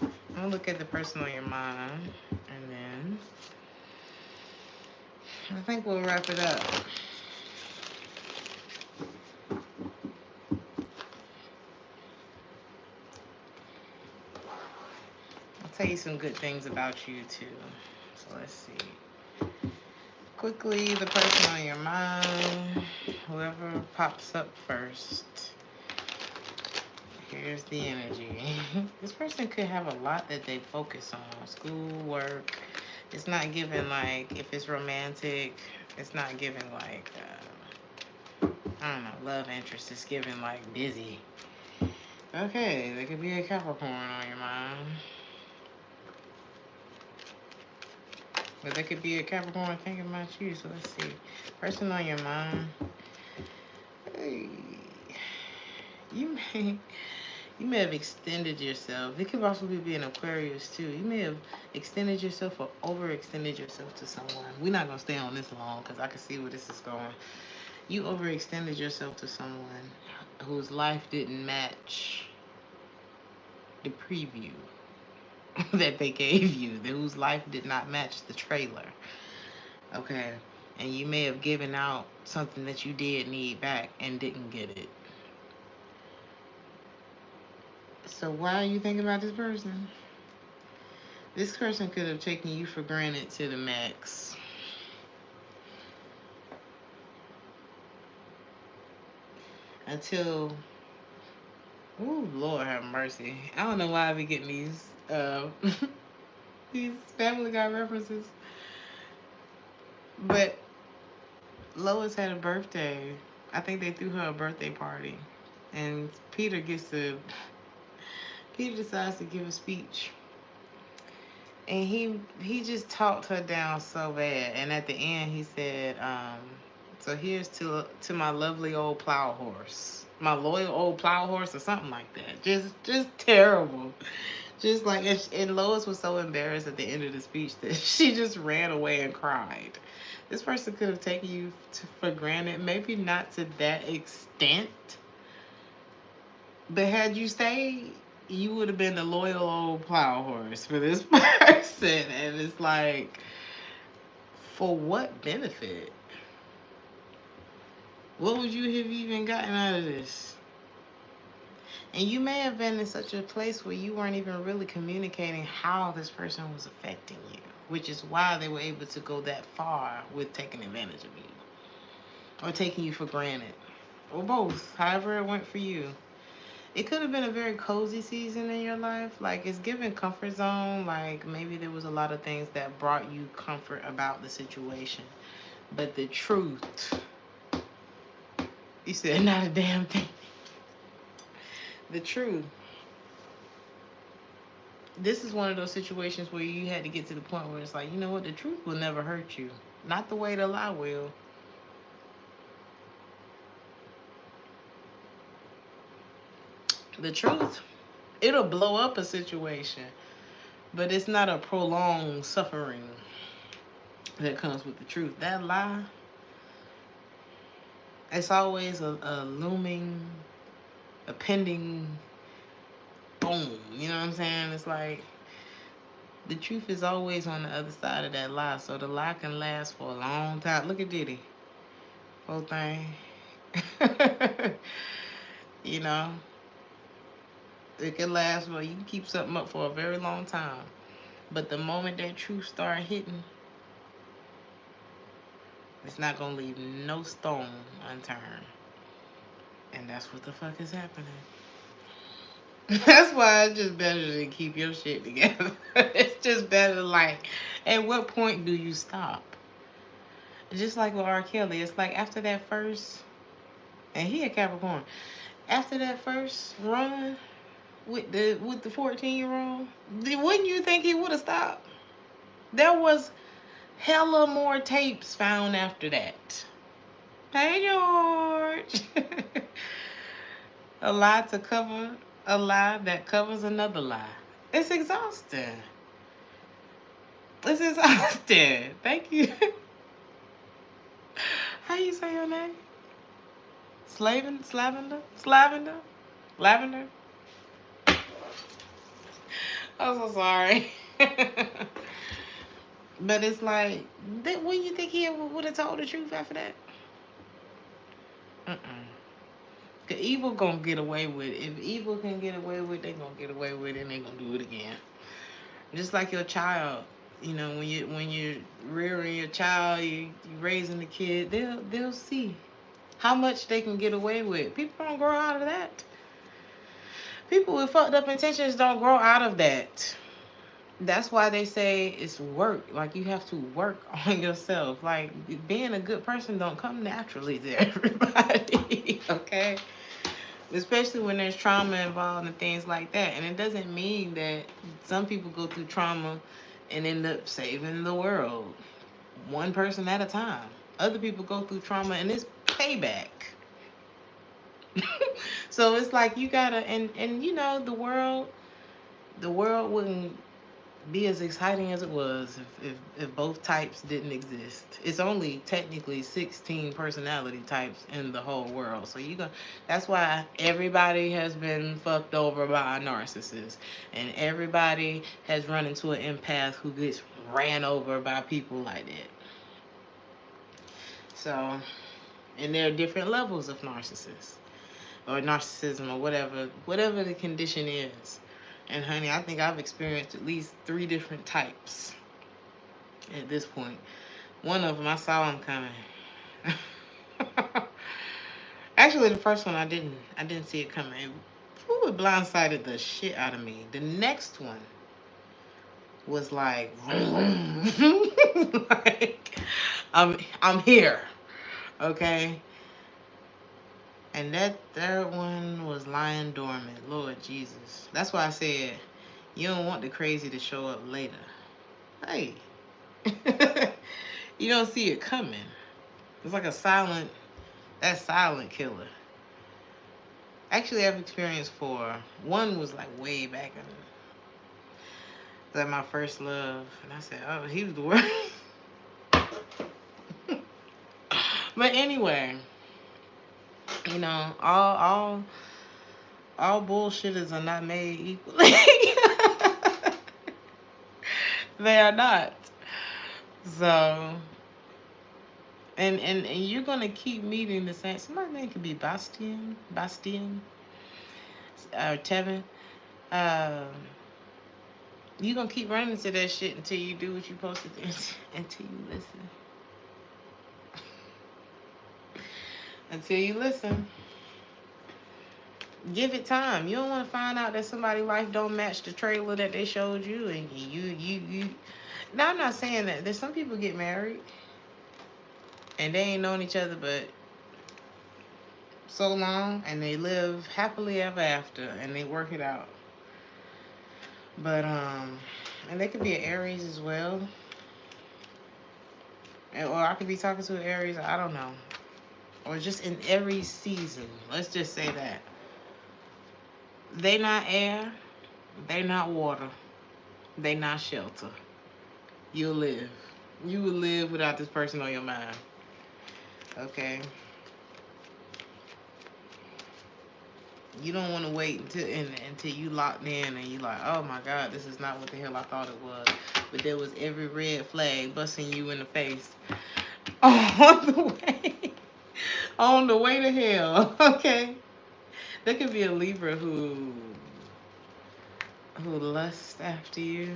I'm gonna look at the person on your mind, and then I think we'll wrap it up. I'll tell you some good things about you too. So let's see. Quickly, the person on your mind, whoever pops up first. Here's the energy. This person could have a lot that they focus on. School, work. It's not giving like, if it's romantic, it's not giving like, I don't know, love interest. It's giving like busy. Okay, there could be a Capricorn on your mind. But there could be a Capricorn thinking about you. So let's see. Person on your mind. Hey, you may have extended yourself. It could also be an Aquarius too. You may have extended yourself or overextended yourself to someone. We're not going to stay on this long because I can see where this is going. You overextended yourself to someone whose life didn't match the preview that they gave you, whose life did not match the trailer. Okay. And you may have given out something that you did need back and didn't get it. So why are you thinking about this person? This person could have taken you for granted to the max. Until, ooh, Lord have mercy. I don't know why I be getting these these Family Guy references. But Lois had a birthday. I think they threw her a birthday party. And Peter decides to give a speech. And he just talked her down so bad. And at the end he said, so here's to my lovely old plow horse. My loyal old plow horse, or something like that. Just terrible. Just like, and Lois was so embarrassed at the end of the speech that she just ran away and cried. This person could have taken you for granted, maybe not to that extent. But had you stayed, you would have been the loyal old plow horse for this person. And it's like, for what benefit? What would you have even gotten out of this? And you may have been in such a place where you weren't even really communicating how this person was affecting you, which is why they were able to go that far with taking advantage of you, or taking you for granted, or both, however it went for you. It could have been a very cozy season in your life. Like, it's given comfort zone. Like, maybe there was a lot of things that brought you comfort about the situation. But the truth, you said not a damn thing. The truth. This is one of those situations where you had to get to the point where it's like, you know what? The truth will never hurt you. Not the way the lie will. The truth, it'll blow up a situation. But it's not a prolonged suffering that comes with the truth. That lie, it's always a looming, a pending boom. You know what I'm saying? It's like the truth is always on the other side of that lie. So the lie can last for a long time. Look at Diddy. Whole thing. You know? It can last for, you can keep something up for a very long time. But the moment that truth start hitting, it's not going to leave no stone unturned. And that's what the fuck is happening. That's why it's just better to keep your shit together. It's just better, like, at what point do you stop? Just like with R. Kelly, it's like after that first, and he a Capricorn. After that first run with the 14-year-old, wouldn't you think he would have stopped? There was hella more tapes found after that. Hey George. A lie to cover a lie that covers another lie. It's exhausting. It's exhausting. Thank you. How you say your name? Slavender? Slavender? Lavender? I'm so sorry. But it's like, wouldn't you think he would have told the truth after that? Cause evil gonna get away with it. If evil can get away with it, they gonna get away with it and they gonna do it again. Just like your child. You know, when you're rearing your child, you raising the kid, they'll see how much they can get away with. People don't grow out of that. People with fucked up intentions don't grow out of that. That's why they say it's work. Like, you have to work on yourself. Like, being a good person don't come naturally to everybody. Okay? Especially when there's trauma involved and things like that. And it doesn't mean that some people go through trauma and end up saving the world, one person at a time. Other people go through trauma and it's payback. So it's like you gotta, and you know, the world wouldn't be as exciting as it was if both types didn't exist. It's only technically 16 personality types in the whole world. So that's why everybody has been fucked over by a narcissist, and everybody has run into an empath who gets ran over by people like that. So, and there are different levels of narcissists or narcissism or whatever the condition is. And honey, I think I've experienced at least 3 different types at this point. One of them, I saw him coming. Actually, the first one I didn't see it coming. Who would blindsided the shit out of me? The next one was like, like I'm here, okay. And that third one was lying dormant. Lord Jesus. That's why I said you don't want the crazy to show up later. Hey. You don't see it coming. It's like that silent killer. Actually, I've experienced 4. One was like way back in, like, my first love. And I said, oh, he was the worst. But anyway, you know, all bullshitters are not made equally. They are not. So, and you're gonna keep meeting the same. Somebody's name could be Bastian, or Tevin. Um, you're gonna keep running to that shit until you do what you're supposed to do. Until you listen. Until you listen. Give it time. You don't want to find out that somebody's life don't match the trailer that they showed you, and you. Now, I'm not saying that. There's some people get married and they ain't known each other but so long, and they live happily ever after, and they work it out. But and they could be an Aries as well, or I could be talking to an Aries. I don't know, or just in Aries season. Let's just say that. They not air, they not water, they not shelter. You'll live. You will live without this person on your mind. Okay? You don't want to wait until you locked in and you like, oh my God, this is not what the hell I thought it was. But there was every red flag busting you in the face on the way, on the way to hell. Okay? There could be a Libra who lusts after you.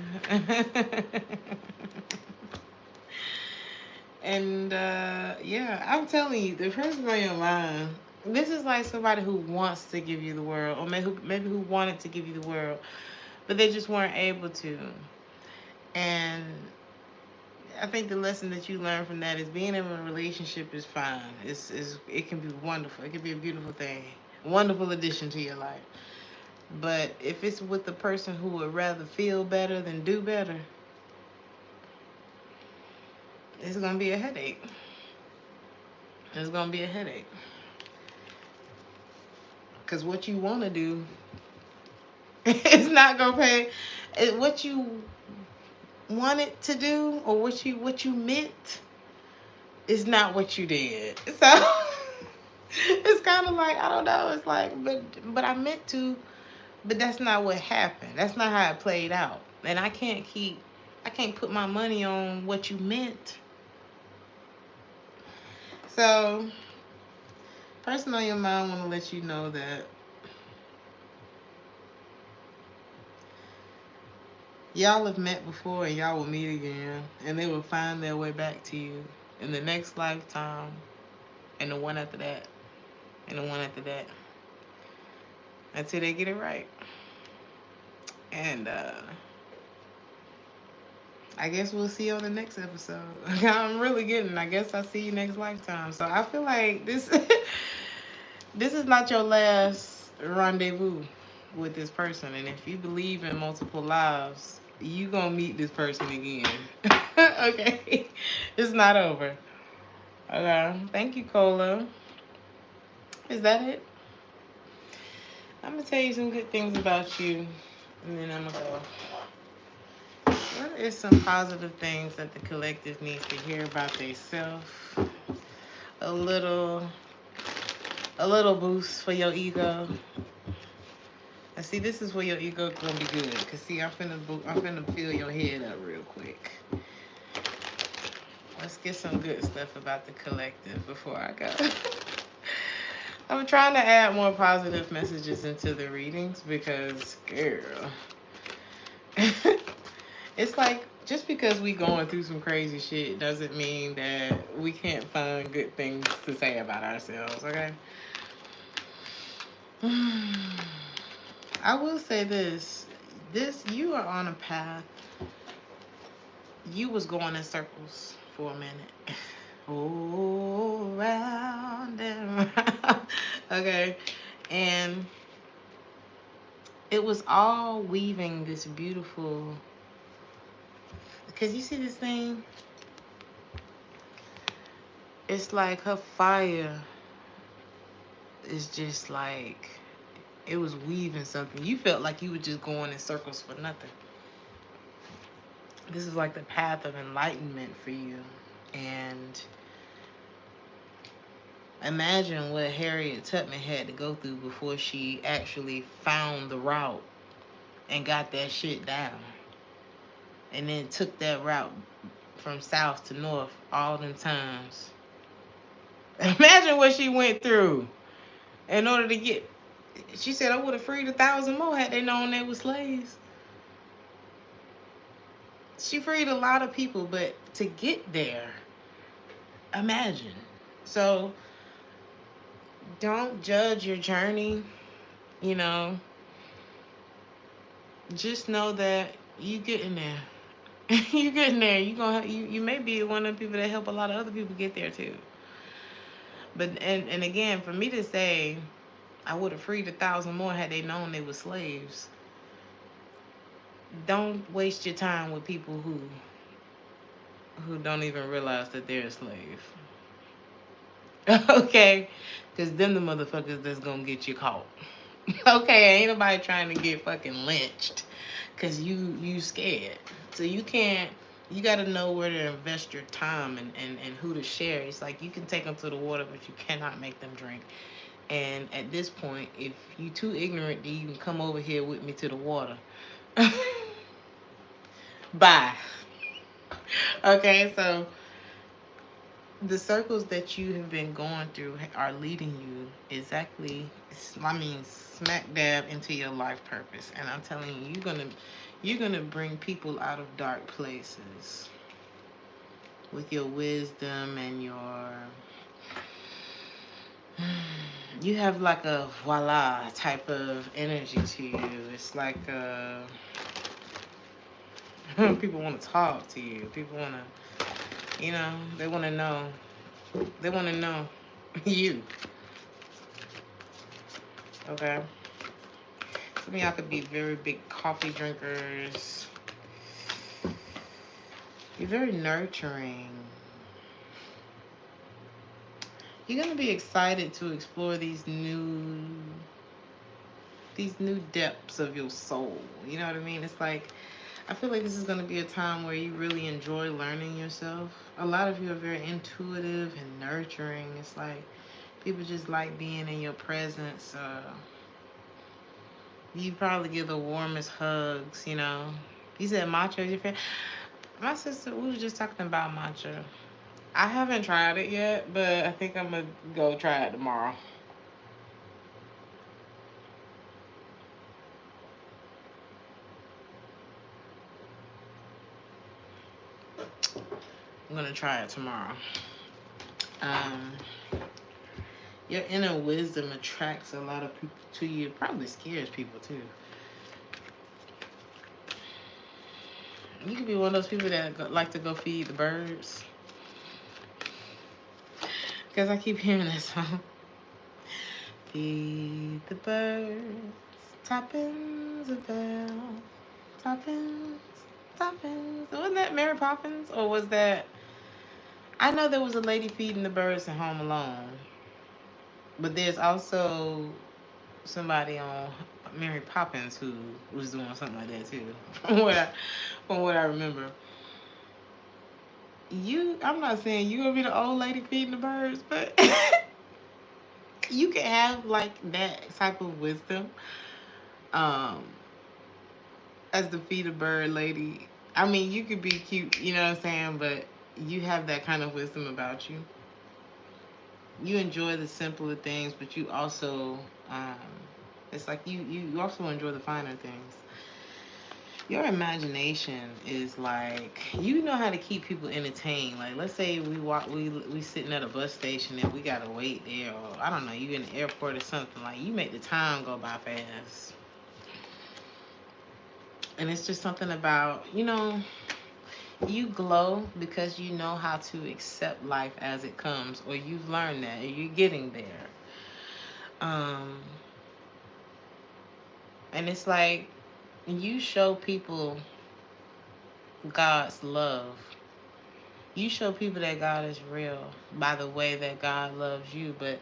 And yeah, I'm telling you, the person on your mind This is like somebody who wants to give you the world, or maybe who wanted to give you the world, but they just weren't able to. And I think the lesson that you learn from that is being in a relationship is fine. It can be wonderful. It can be a beautiful thing, wonderful addition to your life. But if it's with the person who would rather feel better than do better, it's gonna be a headache. It's gonna be a headache. Cause what you want to do is not gonna pay. What you wanted to do, or what you meant, is not what you did. So it's kind of like, I don't know. It's like, but I meant to, but that's not what happened. That's not how it played out. And I can't put my money on what you meant. So, person on your mind want to let you know that y'all have met before and y'all will meet again, and they will find their way back to you in the next lifetime, and the one after that, and the one after that, until they get it right. And I guess we'll see you on the next episode. I'm really getting. I guess I'll see you next lifetime. So I feel like this this is not your last rendezvous with this person. And if you believe in multiple lives, you gonna meet this person again. Okay, it's not over. Okay, thank you, Cola. Is that it? I'm gonna tell you some good things about you, and then I'm gonna go. What is some positive things that the collective needs to hear about themselves? A little, a little boost for your ego. And see, this is where your ego gonna be good. Cause see, I'm finna fill your head up real quick. Let's get some good stuff about the collective before I go. I'm trying to add more positive messages into the readings because, girl, it's like, just because we going through some crazy shit doesn't mean that we can't find good things to say about ourselves, okay? I will say this. You are on a path. You was going in circles for a minute. Oh, round and round. Okay. And it was all weaving this beautiful, because you see this thing? It's like her fire is just like, it was weaving something. You felt like you were just going in circles for nothing. This is like the path of enlightenment for you. And imagine what Harriet Tubman had to go through before she actually found the route and got that shit down. And then took that route from south to north all them times. Imagine what she went through in order to get. She said, I would have freed 1,000 more had they known they were slaves. She freed a lot of people, but to get there, imagine. So don't judge your journey, you know. Just know that you getting there. You getting there. You may be one of the people that help a lot of other people get there too. But and again, for me to say I would have freed 1,000 more had they known they were slaves. Don't waste your time with people who don't even realize that they're a slave. Okay? Because them the motherfuckers that's gonna get you caught. Okay, ain't nobody trying to get fucking lynched because you scared. So you can't, you got to know where to invest your time and who to share. It's like you can take them to the water, but you cannot make them drink. And at this point, if you too ignorant to even come over here with me to the water, bye. Okay, so the circles that you have been going through are leading you exactly, I mean, smack dab into your life purpose. And I'm telling you, you're gonna bring people out of dark places with your wisdom and You have like a voila type of energy to you. It's like people want to talk to you. People want to, they want to know. They want to know you. Okay. Some of y'all could be very big coffee drinkers. You're very nurturing. You're gonna be excited to explore these new depths of your soul. You know what I mean? It's like, I feel like this is going to be a time where you really enjoy learning yourself. A lot of you are very intuitive and nurturing. It's like people just like being in your presence. You probably give the warmest hugs, You said matcha is your favorite. My sister, we were just talking about matcha. I haven't tried it yet, but I think I'm going to go try it tomorrow. I'm going to try it tomorrow. Your inner wisdom attracts a lot of people to you. It probably scares people too. You could be one of those people that like to go feed the birds. Because I keep hearing that song. Feed the birds, Toppins a bell, Toppins, Toppins. Wasn't that Mary Poppins? Or was that... I know there was a lady feeding the birds in Home Alone. But there's also somebody on Mary Poppins who was doing something like that too. From what I remember. I'm not saying you gonna be the old lady feeding the birds, but you can have like that type of wisdom as the feed a bird lady. I mean, you could be cute, you know what I'm saying, but you have that kind of wisdom about you. You enjoy the simpler things, but you also it's like you also enjoy the finer things. Your imagination is like, you know how to keep people entertained. Like, let's say we sitting at a bus station and we gotta wait there, or I don't know, you in the airport or something. Like, you make the time go by fast. And it's just something about, you glow because you know how to accept life as it comes, or you've learned that, or you're getting there. And it's like, you show people God's love. You show people that God is real by the way that God loves you. But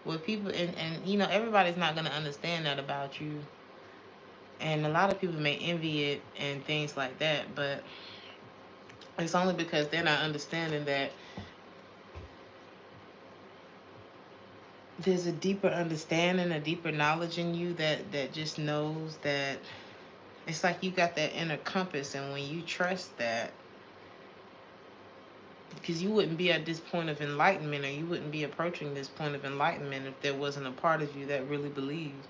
with people, and everybody's not going to understand that about you. And a lot of people may envy it and things like that, but it's only because they're not understanding that there's a deeper understanding, a deeper knowledge in you that just knows that it's like you got that inner compass. And when you trust that, because you wouldn't be at this point of enlightenment, or you wouldn't be approaching this point of enlightenment if there wasn't a part of you that really believed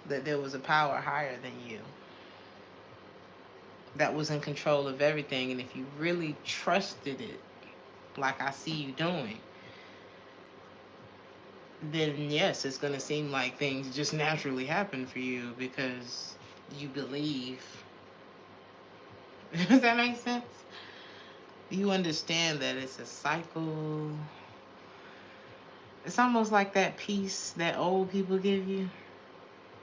that there was a power higher than you that was in control of everything. And if you really trusted it, like I see you doing, then yes, it's going to seem like things just naturally happen for you because you believe. Does that make sense? You understand that it's a cycle. It's almost like that peace that old people give you.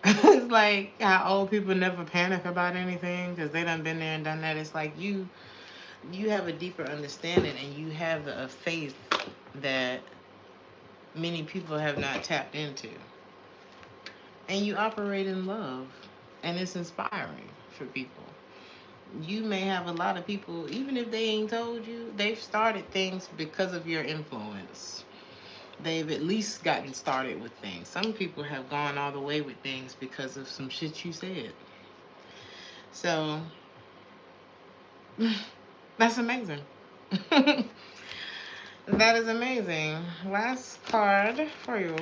It's like how old people never panic about anything because they done been there and done that. It's like you have a deeper understanding, and you have a faith that many people have not tapped into. And you operate in love, and it's inspiring for people. You may have a lot of people, even if they ain't told you, they've started things because of your influence. They've at least gotten started with things. Some people have gone all the way with things because of some shit you said. So, that's amazing. That is amazing. Last card for you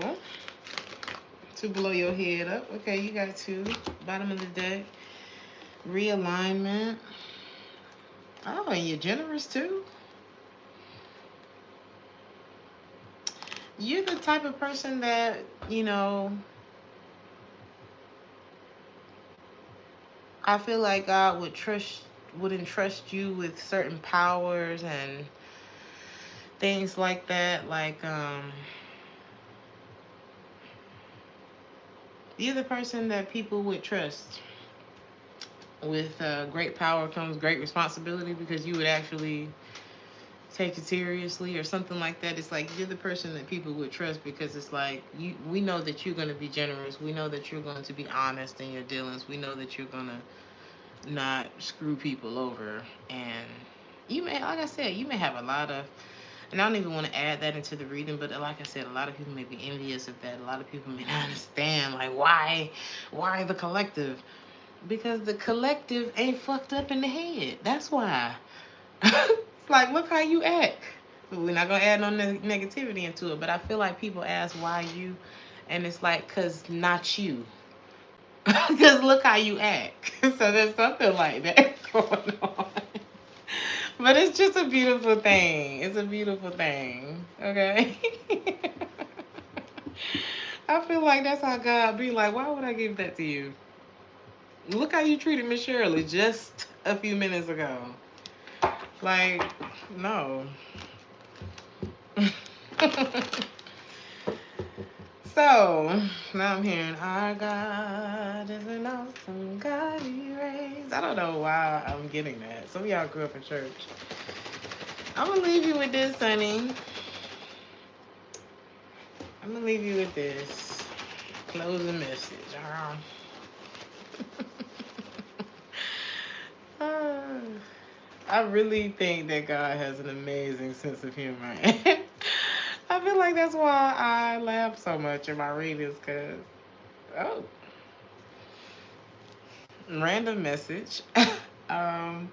to blow your head up. Okay, you got two. Bottom of the deck. Realignment. Oh, and you're generous too. you're the type of person that, you know, I feel like God would entrust you with certain powers and things like that. Like, you're the person that people would trust. With great power comes great responsibility, because you would actually take it seriously or something like that. It's like you're the person that people would trust, because it's like we know that you're going to be generous. We know that you're going to be honest in your dealings. We know that you're going to not screw people over. And you may, like I said, you may have a lot of, and I don't even want to add that into the reading, but like I said, a lot of people may be envious of that. A lot of people may not understand, like, why the collective? Because the collective ain't fucked up in the head. That's why. It's like, look how you act. We're not gonna add no negativity into it, but I feel like people ask why you, and it's like, cause not you. Cause look how you act. So there's something like that going on. But it's just a beautiful thing. It's a beautiful thing. Okay. I feel like that's how God be like, why would I give that to you? Look how you treated Miss Shirley just a few minutes ago. Like, no. So, now I'm hearing, our God is an awesome God he reigns. I don't know why I'm getting that. Some of y'all grew up in church. I'm going to leave you with this, honey. I'm going to leave you with this closing message. I really think that God has an amazing sense of humor. I feel like that's why I laugh so much in my readings, because, oh, random message. um,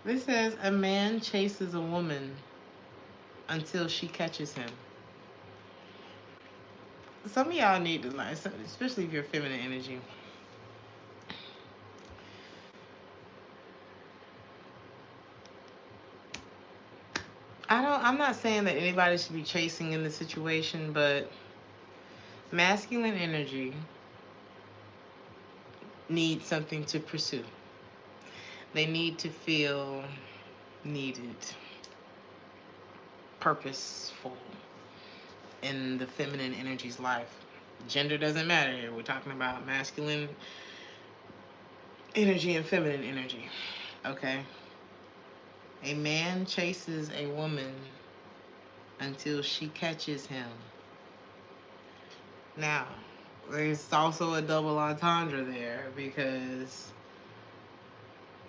this says, a man chases a woman until she catches him. Some of y'all need to learn, especially if you're feminine energy. I'm not saying that anybody should be chasing in the situation, but masculine energy needs something to pursue. They need to feel needed, purposeful in the feminine energy's life. Gender doesn't matter here. We're talking about masculine energy and feminine energy. Okay? A man chases a woman until she catches him. Now, there's also a double entendre there, because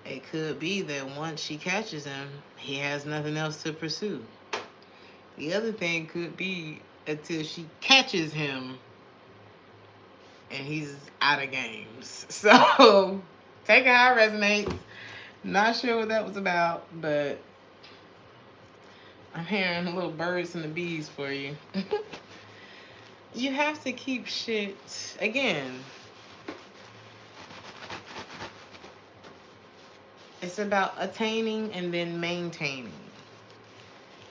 it could be that once she catches him, he has nothing else to pursue. The other thing could be until she catches him and he's out of games. So, take it how it resonates. Not sure what that was about, but I'm hearing little birds and the bees for you. You have to keep shit, again, it's about attaining and then maintaining.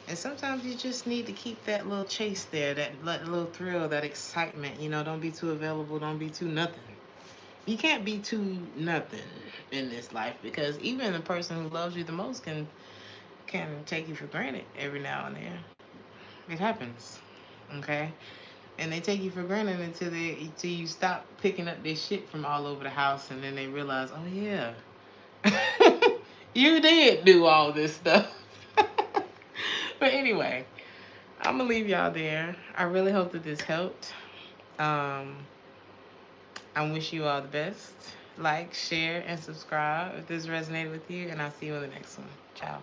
And sometimes you just need to keep that little chase there, that little thrill, that excitement. You know, don't be too available, don't be too nothing. You can't be too nothing in this life, because even the person who loves you the most can take you for granted every now and then. It happens, okay? And they take you for granted until you stop picking up their shit from all over the house, and then they realize, oh yeah, you did do all this stuff. But anyway, I'm gonna leave y'all there. I really hope that this helped. I wish you all the best. Like, share, and subscribe if this resonated with you, and I'll see you in the next one. Ciao.